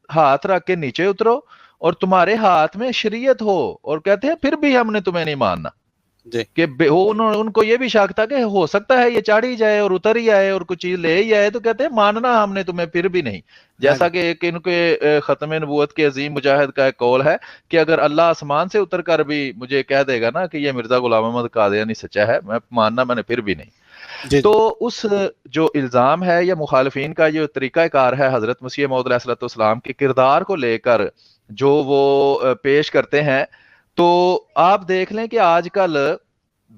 ہاتھ رکھ کے نیچے اترو اور تمہارے ہاتھ میں شریعت ہو، اور کہتے ہیں پھر بھی ہم نے تمہیں نہیں ماننا. کہ ان کو یہ بھی شک تھا کہ ہو سکتا ہے یہ چڑھ ہی جائے اور اتر ہی آئے اور کچھ چیز لے ہی آئے، تو کہتے ہیں ماننا ہم نے تمہیں پھر بھی نہیں، جیسا کہ ایک ان کے ختم نبوت کے عظیم مجاہد کا ایک قول ہے کہ اگر اللہ آسمان سے اتر کر بھی مجھے کہہ دے گا نا کہ یہ مرزا غلام محمد قادیانی سچا ہے، میں ماننا میں نے پھر بھی نہیں۔ تو اس جو الزام ہے یا مخالفین کا جو طریقہ کار ہے حضرت مسیح موعود علیہ السلام کے کردار کو لے کر جو وہ پیش کرتے ہیں، تو آپ دیکھ لیں کہ آج کل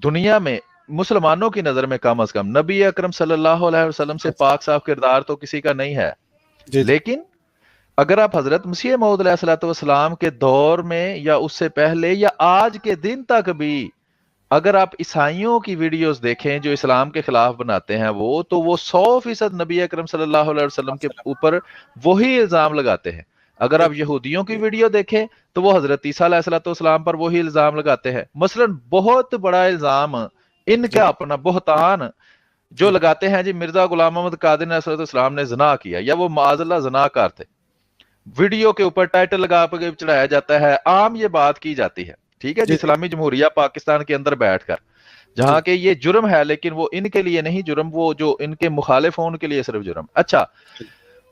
دنیا میں مسلمانوں کی نظر میں کم از کم نبی اکرم صلی اللہ علیہ وسلم سے پاک صاف کردار تو کسی کا نہیں ہے، لیکن اگر آپ حضرت مسیح موعود علیہ السلام کے دور میں یا اس سے پہلے یا آج کے دن تک بھی اگر آپ عیسائیوں کی ویڈیوز دیکھیں جو اسلام کے خلاف بناتے ہیں وہ 100% نبی اکرم صلی اللہ علیہ وسلم کے اوپر وہی الزام لگاتے ہیں۔ اگر آپ یہودیوں کی ویڈیو دیکھیں تو وہ حضرت عیسیٰ علیہ السلام پر وہی الزام لگاتے ہیں۔ مثلا بہت بڑا الزام ان کا اپنا بہتان جو لگاتے ہیں جی مرزا غلام محمد قادری علیہ السلام نے زنا کیا یا وہ معاذ اللہ زناکار تھے، ویڈیو کے اوپر ٹائٹل لگا کے چڑھایا جاتا ہے، عام یہ بات کی جاتی ہے، ٹھیک ہے جی، اسلامی جمہوریہ پاکستان کے اندر بیٹھ کر، جہاں کہ یہ جرم ہے لیکن وہ ان کے لیے نہیں جرم، وہ جو ان کے مخالف ہوں ان کے لیے صرف جرم۔ اچھا،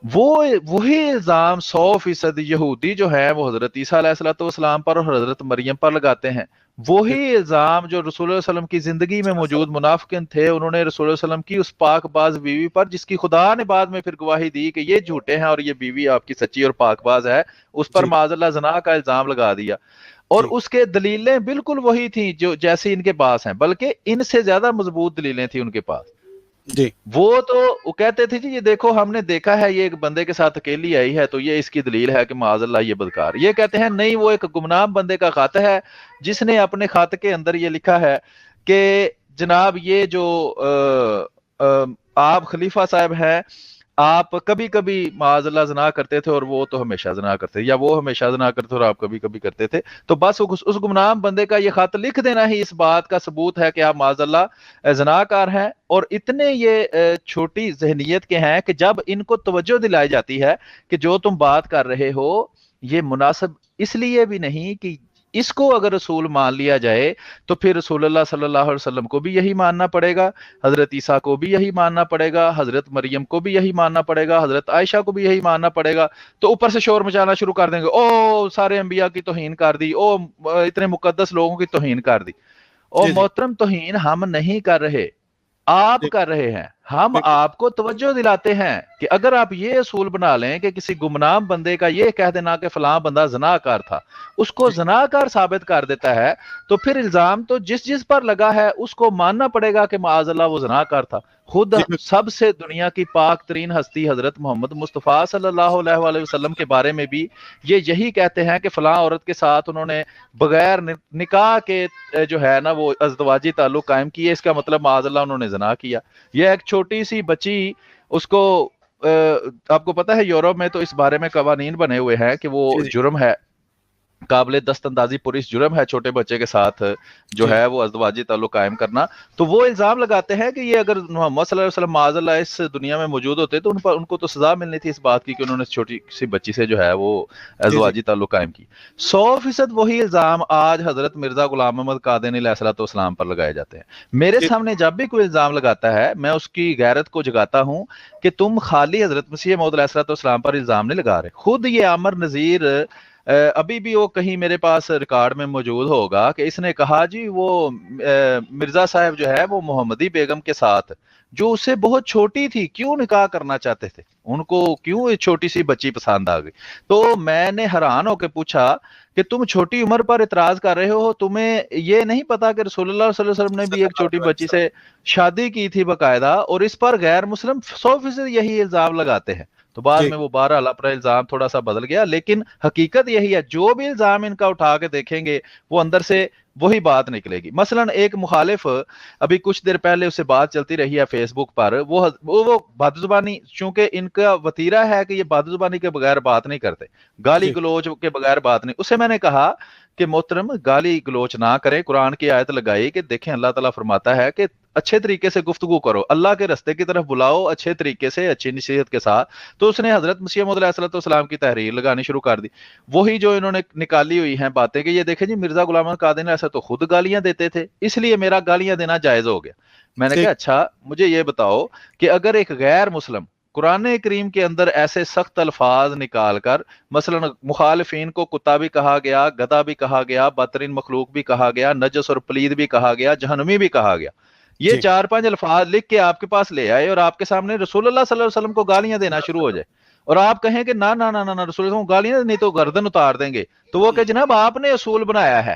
وہی الزام 100% یہودی جو ہے وہ حضرت عیسیٰ علیہ السلام پر اور حضرت مریم پر لگاتے ہیں۔ وہی الزام جو رسول اللہ علیہ وسلم کی زندگی میں موجود منافقین تھے، انہوں نے رسول اللہ علیہ وسلم کی اس پاک باز بیوی پر، جس کی خدا نے بعد میں پھر گواہی دی کہ یہ جھوٹے ہیں اور یہ بیوی آپ کی سچی اور پاک باز ہے، اس پر معاذ اللہ زنا کا الزام لگا دیا، اور اس کے دلیلیں بالکل وہی تھیں جو جیسے ان کے پاس ہیں، بلکہ ان سے زیادہ مضبوط دلیلیں تھیں ان کے پاس۔ وہ کہتے تھے جی یہ دیکھو ہم نے دیکھا ہے یہ ایک بندے کے ساتھ اکیلی آئی ہے تو یہ اس کی دلیل ہے کہ معاذ اللہ یہ بدکار۔ یہ کہتے ہیں نہیں، وہ ایک گمنام بندے کا خط ہے جس نے اپنے خط کے اندر یہ لکھا ہے کہ جناب یہ جو آپ خلیفہ صاحب ہیں، آپ کبھی کبھی معاذ اللہ زنا کرتے تھے اور وہ تو ہمیشہ زنا کرتے، یا وہ ہمیشہ زنا کرتے اور آپ کبھی کبھی کرتے تھے، تو بس اس گمنام بندے کا یہ خط لکھ دینا ہی اس بات کا ثبوت ہے کہ آپ معاذ اللہ زناکار ہیں۔ اور اتنے یہ چھوٹی ذہنیت کے ہیں کہ جب ان کو توجہ دلائی جاتی ہے کہ جو تم بات کر رہے ہو یہ مناسب اس لیے بھی نہیں کہ اس کو اگر رسول مان لیا جائے تو پھر رسول اللہ صلی اللہ علیہ وسلم کو بھی یہی ماننا پڑے گا، حضرت عیسیٰ کو بھی یہی ماننا پڑے گا، حضرت مریم کو بھی یہی ماننا پڑے گا، حضرت عائشہ کو بھی یہی ماننا پڑے گا، تو اوپر سے شور مچانا شروع کر دیں گے، او سارے انبیاء کی توہین کر دی، او اتنے مقدس لوگوں کی توہین کر دی۔ اور محترم توہین ہم نہیں کر رہے، آپ کر رہے ہیں۔ ہم آپ کو توجہ دلاتے ہیں کہ اگر آپ یہ اصول بنا لیں کہ کسی گمنام بندے کا یہ کہہ دینا کہ فلاں بندہ زناکار تھا اس کو زناکار ثابت کر دیتا ہے، تو پھر الزام تو جس پر لگا ہے اس کو ماننا پڑے گا کہ معاذ اللہ وہ زناکار تھا۔ خود سب سے دنیا کی پاک ترین ہستی حضرت محمد مصطفیٰ صلی اللہ علیہ وسلم کے بارے میں بھی یہ یہی کہتے ہیں کہ فلاں عورت کے ساتھ انہوں نے بغیر نکاح کے جو ہے نا وہ ازدواجی تعلق قائم کیے، اس کا مطلب معاذ اللہ انہوں نے زنا کیا۔ یہ ایک چھوٹی سی بچی، اس کو آپ کو پتہ ہے یورپ میں تو اس بارے میں قوانین بنے ہوئے ہیں کہ وہ جرم ہے، قابل دست اندازی پولیس جرم ہے چھوٹے بچے کے ساتھ جو ہے وہ ازدواجی تعلق قائم کرنا۔ تو وہ الزام لگاتے ہیں کہ یہ اگر محمد صلی اللہ علیہ وسلم معاذ اللہ اس دنیا میں موجود ہوتے تو ان کو تو سزا ملنی تھی اس بات کی کہ انہوں نے چھوٹی سی بچی سے جو ہے وہ ازدواجی تعلق قائم کی۔ 100% وہی الزام آج حضرت مرزا غلام محمد قادیانی علیہ السلام پر لگائے جاتے ہیں۔ میرے سامنے جب بھی کوئی الزام لگاتا ہے میں اس کی غیرت کو جگاتا ہوں کہ تم خالی حضرت مسیح موعود علیہ السلام پر الزام نہیں لگا رہے۔ خود یہ عامر نذیر ابھی بھی وہ کہیں میرے پاس ریکارڈ میں موجود ہوگا کہ اس نے کہا جی وہ مرزا صاحب جو ہے وہ محمدی بیگم کے ساتھ جو اسے بہت چھوٹی تھی کیوں نکاح کرنا چاہتے تھے، ان کو کیوں چھوٹی سی بچی پسند آ گئی۔ تو میں نے حیران ہو کے پوچھا کہ تم چھوٹی عمر پر اعتراض کر رہے ہو، تمہیں یہ نہیں پتا کہ رسول اللہ صلی اللہ علیہ وسلم نے بھی ایک چھوٹی بچی سے شادی کی تھی باقاعدہ، اور اس پر غیر مسلم 100% یہی الزام لگاتے ہیں۔ تو بعد میں وہ 12 اپنا الزام تھوڑا سا بدل گیا، لیکن حقیقت یہی ہے جو بھی الزام ان کا اٹھا کے دیکھیں گے وہ اندر سے وہی بات نکلے گی۔ مثلا ایک مخالف، ابھی کچھ دیر پہلے اس سے بات چلتی رہی ہے فیس بک پر، وہ بد زبانی، چونکہ ان کا وتیرہ ہے کہ یہ بد زبانی کے بغیر بات نہیں کرتے، گالی گلوچ کے بغیر بات نہیں۔ اسے میں نے کہا کہ محترم گالی گلوچ نہ کریں، قرآن کی آیت لگائی کہ دیکھیں اللہ تعالیٰ فرماتا ہے کہ اچھے طریقے سے گفتگو کرو، اللہ کے رستے کی طرف بلاؤ اچھے طریقے سے، اچھی نصیحت کے ساتھ. تو اس نے حضرت مسیح موعود علیہ السلام کی تحریر لگانی شروع کر دی. وہی جو انہوں نے نکالی ہوئی ہیں باتیں کہ یہ دیکھیں جی مرزا غلام احمد قادری ایسا تو خود گالیاں دیتے تھے، اس لیے میرا گالیاں دینا جائز ہو گیا. میں نے کہا اچھا مجھے یہ بتاؤ کہ اگر ایک غیر مسلم قرآن کریم کے اندر ایسے سخت الفاظ نکال کر، مثلا مخالفین کو کتا بھی کہا گیا، گدھا بھی کہا گیا، بدترین مخلوق بھی کہا گیا، نجس اور پلید بھی کہا گیا، جہنمی بھی کہا گیا، یہ 4-5 الفاظ لکھ کے آپ کے پاس لے آئے اور آپ کے سامنے رسول اللہ صلی اللہ علیہ وسلم کو گالیاں دینا شروع ہو جائے اور آپ کہیں کہ نہ نہ نہ نہ رسول اللہ کو گالیاں نہیں تو گردن اتار دیں گے، تو وہ کہ جناب آپ نے اصول بنایا ہے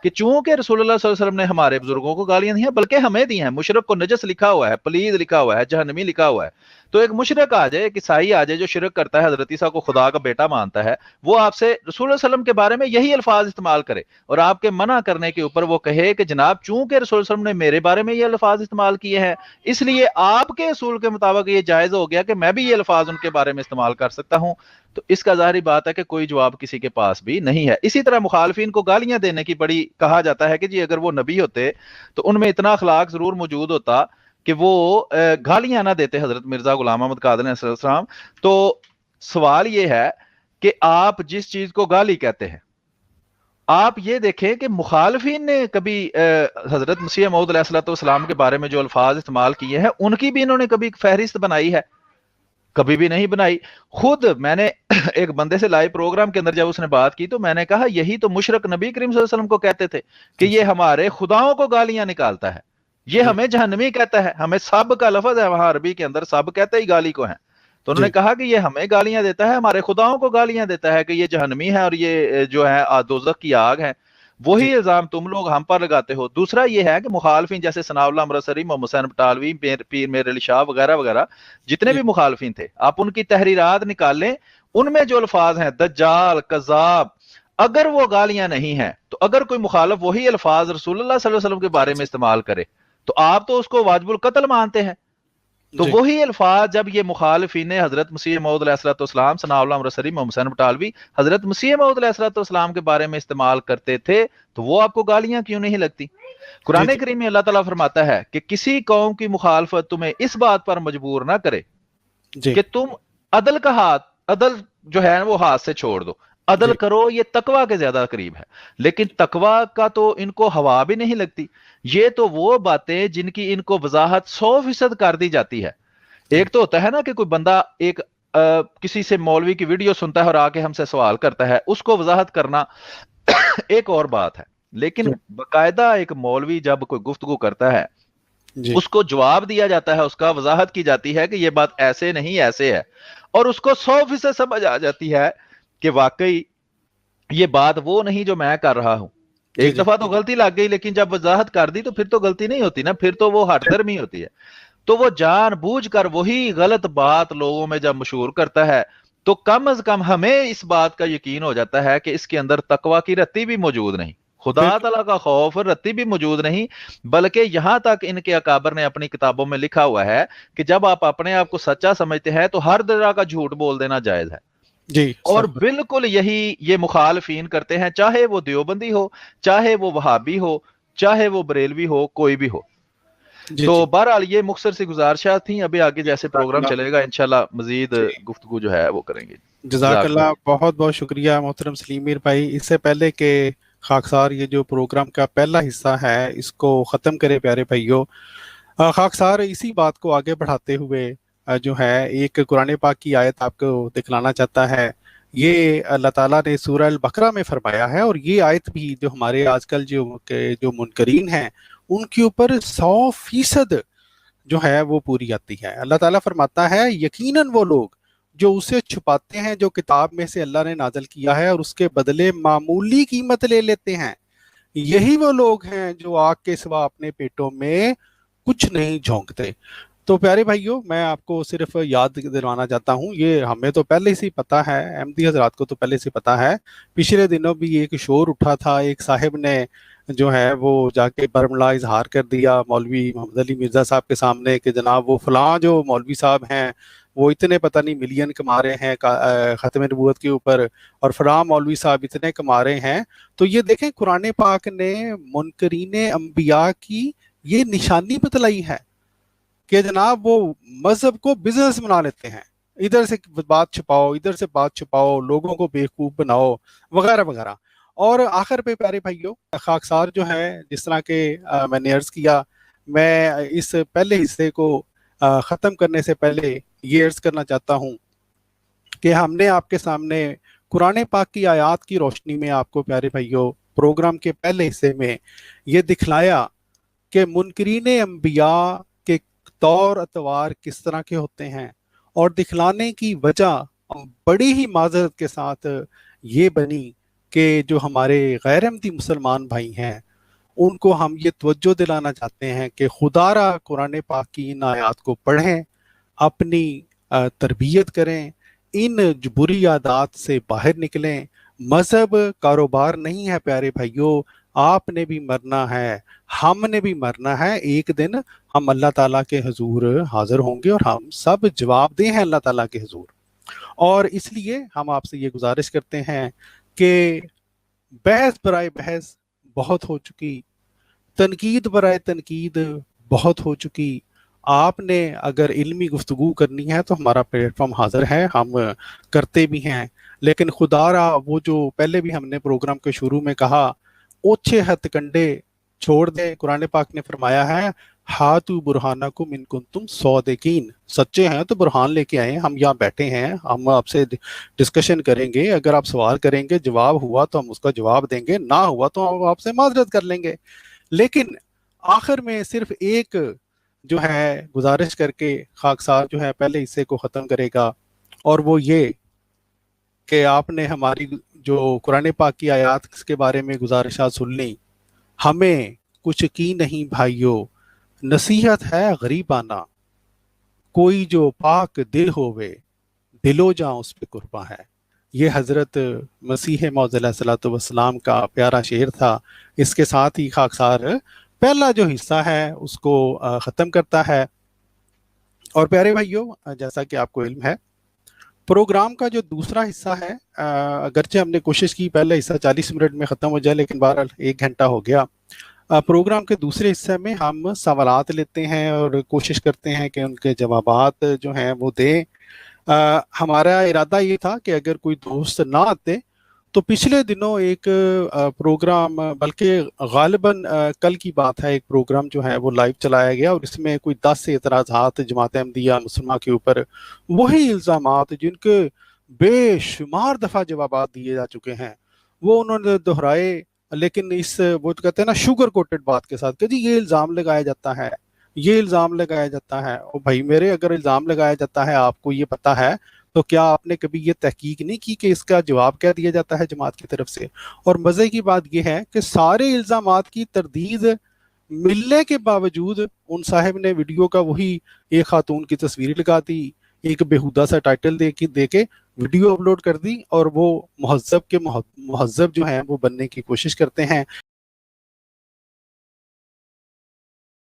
کہ چونکہ رسول اللہ صلی اللہ علیہ وسلم نے ہمارے بزرگوں کو گالیاں دی ہیں بلکہ ہمیں دی ہیں، مشرک کو نجس لکھا ہوا ہے، پلید لکھا ہوا ہے، جہنمی لکھا ہوا ہے. تو ایک مشرک آ جائے، ایک عیسائی آ جائے جو شرک کرتا ہے، حضرت عیسیٰ کو خدا کا بیٹا مانتا ہے، وہ آپ سے رسول اللہ صلی اللہ علیہ وسلم کے بارے میں یہی الفاظ استعمال کرے اور آپ کے منع کرنے کے اوپر وہ کہے کہ جناب چونکہ رسول اللہ علیہ وسلم نے میرے بارے میں یہ الفاظ استعمال کیے ہیں اس لیے آپ کے اصول کے مطابق یہ جائز ہو گیا کہ میں بھی یہ الفاظ ان کے بارے میں استعمال کر سکتا ہوں. تو اس کا ظاہری بات ہے کہ کوئی جواب کسی کے پاس بھی نہیں ہے. اسی طرح مخالفین کو گالیاں دینے کی بڑی کہا جاتا ہے کہ جی اگر وہ نبی ہوتے تو ان میں اتنا اخلاق ضرور موجود ہوتا کہ وہ گالیاں نہ دیتے حضرت مرزا غلام احمد قادری علیہ السلام. تو سوال یہ ہے کہ آپ جس چیز کو گالی کہتے ہیں، آپ یہ دیکھیں کہ مخالفین نے کبھی حضرت مسیح موعود علیہ السلام کے بارے میں جو الفاظ استعمال کیے ہیں ان کی بھی انہوں نے کبھی فہرست بنائی ہے؟ کبھی بھی نہیں بنائی. خود میں نے ایک بندے سے لائیو پروگرام کے اندر جب اس نے بات کی تو میں نے کہا یہی تو مشرک نبی کریم صلی اللہ علیہ وسلم کو کہتے تھے کہ یہ ہمارے خداؤں کو گالیاں نکالتا ہے، یہ ہمیں جہنمی کہتا ہے. ہمیں سب کا لفظ ہے وہاں عربی کے اندر، سب کہتے ہی گالی کو ہیں. تو انہوں نے کہا کہ یہ ہمیں گالیاں دیتا ہے، ہمارے خداؤں کو گالیاں دیتا ہے کہ یہ جہنمی ہے اور یہ جو ہے دوزخ کی آگ ہے. وہی الزام تم لوگ ہم پر لگاتے ہو. دوسرا یہ ہے کہ مخالفین جیسے ثناء اللہ امرتسری، محمد حسین بٹالوی، پیر میر علی شاہ وغیرہ وغیرہ جتنے بھی مخالفین تھے، آپ ان کی تحریرات نکال لیں، ان میں جو الفاظ ہیں دجال، کذاب، اگر وہ گالیاں نہیں ہیں تو اگر کوئی مخالف وہی الفاظ رسول اللہ صلی اللہ علیہ وسلم کے بارے میں استعمال کرے تو آپ تو اس کو واجب القتل مانتے ہیں. تو وہی الفاظ جب یہ مخالفین حضرت مسیح موعود علیہ السلام، ثناء اللہ امرتسری، محمد حسین بٹالوی حضرت مسیح موعود علیہ السلام کے بارے میں استعمال کرتے تھے تو وہ آپ کو گالیاں کیوں نہیں لگتی؟ قرآن کریم میں اللہ تعالیٰ فرماتا ہے کہ کسی قوم کی مخالفت تمہیں اس بات پر مجبور نہ کرے کہ تم عدل کا ہاتھ، عدل جو ہے وہ ہاتھ سے چھوڑ دو. عدل کرو یہ تقوی کے زیادہ قریب ہے، لیکن تقوی کا تو ان کو ہوا بھی نہیں لگتی. یہ تو وہ باتیں جن کی ان کو وضاحت 100% کر دی جاتی ہے. ایک تو ہوتا ہے نا کہ کوئی بندہ ایک کسی سے مولوی کی ویڈیو سنتا ہے اور آ کے ہم سے سوال کرتا ہے، اس کو وضاحت کرنا ایک اور بات ہے. لیکن باقاعدہ ایک مولوی جب کوئی گفتگو کرتا ہے اس کو جواب دیا جاتا ہے، اس کا وضاحت کی جاتی ہے کہ یہ بات ایسے نہیں ایسے ہے، اور اس کو 100% سمجھ آ جاتی ہے کہ واقعی یہ بات وہ نہیں جو میں کر رہا ہوں. ایک دفعہ تو غلطی لگ گئی لیکن جب وضاحت کر دی تو پھر تو غلطی نہیں ہوتی نا، پھر تو وہ ہٹ درمی ہوتی ہے. تو وہ جان بوجھ کر وہی غلط بات لوگوں میں جب مشہور کرتا ہے تو کم از کم ہمیں اس بات کا یقین ہو جاتا ہے کہ اس کے اندر تقوی کی رتی بھی موجود نہیں، خدا تعالیٰ کا خوف رتی بھی موجود نہیں. بلکہ یہاں تک ان کے اکابر نے اپنی کتابوں میں لکھا ہوا ہے کہ جب آپ اپنے آپ کو سچا سمجھتے ہیں تو ہر طرح کا جھوٹ بول دینا جائز ہے. اور بالکل یہی یہ مخالفین کرتے ہیں، چاہے وہ دیوبندی ہو، چاہے وہ وہابی ہو، چاہے وہ بریلوی ہو، کوئی بھی ہو. تو بہرحال یہ مختصر سی گزارشات تھیں. ابھی آگے جیسے پروگرام چلے گا انشاءاللہ مزید گفتگو جو ہے وہ کریں گے. جزاک اللہ، بہت بہت شکریہ محترم سلیم میر بھائی. اس سے پہلے کہ خاکسار یہ جو پروگرام کا پہلا حصہ ہے اس کو ختم کرے پیارے بھائیوں، خاکسار اسی بات کو آگے بڑھاتے ہوئے جو ہے ایک قرآن پاک کی آیت آپ کو دکھلانا چاہتا ہے. یہ اللہ تعالیٰ نے سورہ البقرہ میں فرمایا ہے، اور یہ آیت بھی جو ہمارے آج کل جو منکرین ہیں ان کے اوپر 100% جو ہے وہ پوری آتی ہے. اللہ تعالیٰ فرماتا ہے یقیناً وہ لوگ جو اسے چھپاتے ہیں جو کتاب میں سے اللہ نے نازل کیا ہے اور اس کے بدلے معمولی قیمت لے لیتے ہیں، یہی وہ لوگ ہیں جو آگ کے سوا اپنے پیٹوں میں کچھ نہیں جھونکتے. تو پیارے بھائیوں، میں آپ کو صرف یاد دلوانا چاہتا ہوں، یہ ہمیں تو پہلے سے پتہ ہے، احمدی حضرات کو تو پہلے سے پتہ ہے. پچھلے دنوں بھی ایک شور اٹھا تھا، ایک صاحب نے جو ہے وہ جا کے برملا اظہار کر دیا مولوی محمد علی مرزا صاحب کے سامنے کہ جناب وہ فلاں جو مولوی صاحب ہیں وہ اتنے پتہ نہیں ملین کما رہے ہیں ختم نبوت کے اوپر، اور فلاں مولوی صاحب اتنے کما رہے ہیں. تو یہ دیکھیں قرآن پاک نے منکرین انبیاء کی یہ نشانی بتلائی ہے کہ جناب وہ مذہب کو بزنس بنا لیتے ہیں، ادھر سے بات چھپاؤ، ادھر سے بات چھپاؤ، لوگوں کو بیوقوف بناؤ وغیرہ وغیرہ۔ اور آخر پہ پیارے بھائیوں، خاکسار جو ہے، جس طرح کہ میں نے عرض کیا، میں اس پہلے حصے کو ختم کرنے سے پہلے یہ عرض کرنا چاہتا ہوں کہ ہم نے آپ کے سامنے قرآن پاک کی آیات کی روشنی میں آپ کو پیارے بھائیوں پروگرام کے پہلے حصے میں یہ دکھلایا کہ منکرین انبیاء کے طور اتوار کس طرح کے ہوتے ہیں، اور دکھلانے کی وجہ بڑی ہی معذرت کے ساتھ یہ بنی کہ جو ہمارے غیر احمدی مسلمان بھائی ہیں ان کو ہم یہ توجہ دلانا چاہتے ہیں کہ خدا را قرآن پاک کی ان آیات کو پڑھیں، اپنی تربیت کریں، ان بری عادات سے باہر نکلیں۔ مذہب کاروبار نہیں ہے پیارے بھائیوں، آپ نے بھی مرنا ہے، ہم نے بھی مرنا ہے، ایک دن ہم اللہ تعالیٰ کے حضور حاضر ہوں گے اور ہم سب جواب دیں ہیں اللہ تعالیٰ کے حضور۔ اور اس لیے ہم آپ سے یہ گزارش کرتے ہیں کہ بحث برائے بحث بہت ہو چکی، تنقید برائے تنقید بہت ہو چکی۔ آپ نے اگر علمی گفتگو کرنی ہے تو ہمارا پلیٹ فارم حاضر ہے، ہم کرتے بھی ہیں، لیکن خدا را وہ جو پہلے بھی ہم نے پروگرام کے شروع میں کہا، اوچھے ہتھ کنڈے چھوڑ دیں۔ قرآن پاک نے فرمایا ہے ہاتھو برہانکم ان کنتم صادقین، سچے ہیں تو برہان لے کے آئیں، ہم یہاں بیٹھے ہیں، ہم آپ سے ڈسکشن کریں گے، اگر آپ سوال کریں گے، جواب ہوا تو ہم اس کا جواب دیں گے، نہ ہوا تو ہم آپ سے معذرت کر لیں گے۔ لیکن آخر میں صرف ایک جو ہے گزارش کر کے خاکسار جو ہے پہلے حصے کو ختم کرے گا، اور وہ یہ کہ آپ نے ہماری جو قرآن پاک کی آیات کے بارے میں گزارشات سن لی، ہمیں کچھ کی نہیں بھائیوں، نصیحت ہے غریبانہ، کوئی جو پاک دل ہووے دلو جاں اس پہ قرباں ہے۔ یہ حضرت مسیح موعود علیہ الصلوۃ والسلام کا پیارا شعر تھا۔ اس کے ساتھ ہی خاکسار پہلا جو حصہ ہے اس کو ختم کرتا ہے۔ اور پیارے بھائیوں، جیسا کہ آپ کو علم ہے، پروگرام کا جو دوسرا حصہ ہے، اگرچہ ہم نے کوشش کی پہلا حصہ 40 منٹ میں ختم ہو جائے، لیکن بہرحال 1 گھنٹہ ہو گیا۔ پروگرام کے دوسرے حصے میں ہم سوالات لیتے ہیں اور کوشش کرتے ہیں کہ ان کے جوابات جو ہیں وہ دیں۔ ہمارا ارادہ یہ تھا کہ اگر کوئی دوست نہ آتے تو پچھلے دنوں ایک پروگرام، بلکہ غالباً کل کی بات ہے، ایک پروگرام جو ہے وہ لائیو چلایا گیا، اور اس میں کوئی 10 اعتراضات جماعت احمدیہ مسلمہ کے اوپر، وہی الزامات جن کے بے شمار دفعہ جوابات دیے جا چکے ہیں، وہ انہوں نے دہرائے، لیکن اس وہ کہتے ہیں نا شوگر کوٹڈ بات کے ساتھ کہ جی یہ الزام لگایا جاتا ہے، یہ الزام لگایا جاتا ہے۔ اور بھائی میرے، اگر الزام لگایا جاتا ہے، آپ کو یہ پتہ ہے، تو کیا آپ نے کبھی یہ تحقیق نہیں کی کہ اس کا جواب کیا دیا جاتا ہے جماعت کی طرف سے؟ اور مزے کی بات یہ ہے کہ سارے الزامات کی تردید ملنے کے باوجود ان صاحب نے ویڈیو کا وہی ایک خاتون کی تصویر لگا دی، ایک بےہودہ سا ٹائٹل دے کے ویڈیو اپلوڈ کر دی، اور وہ مہذب جو ہیں وہ بننے کی کوشش کرتے ہیں۔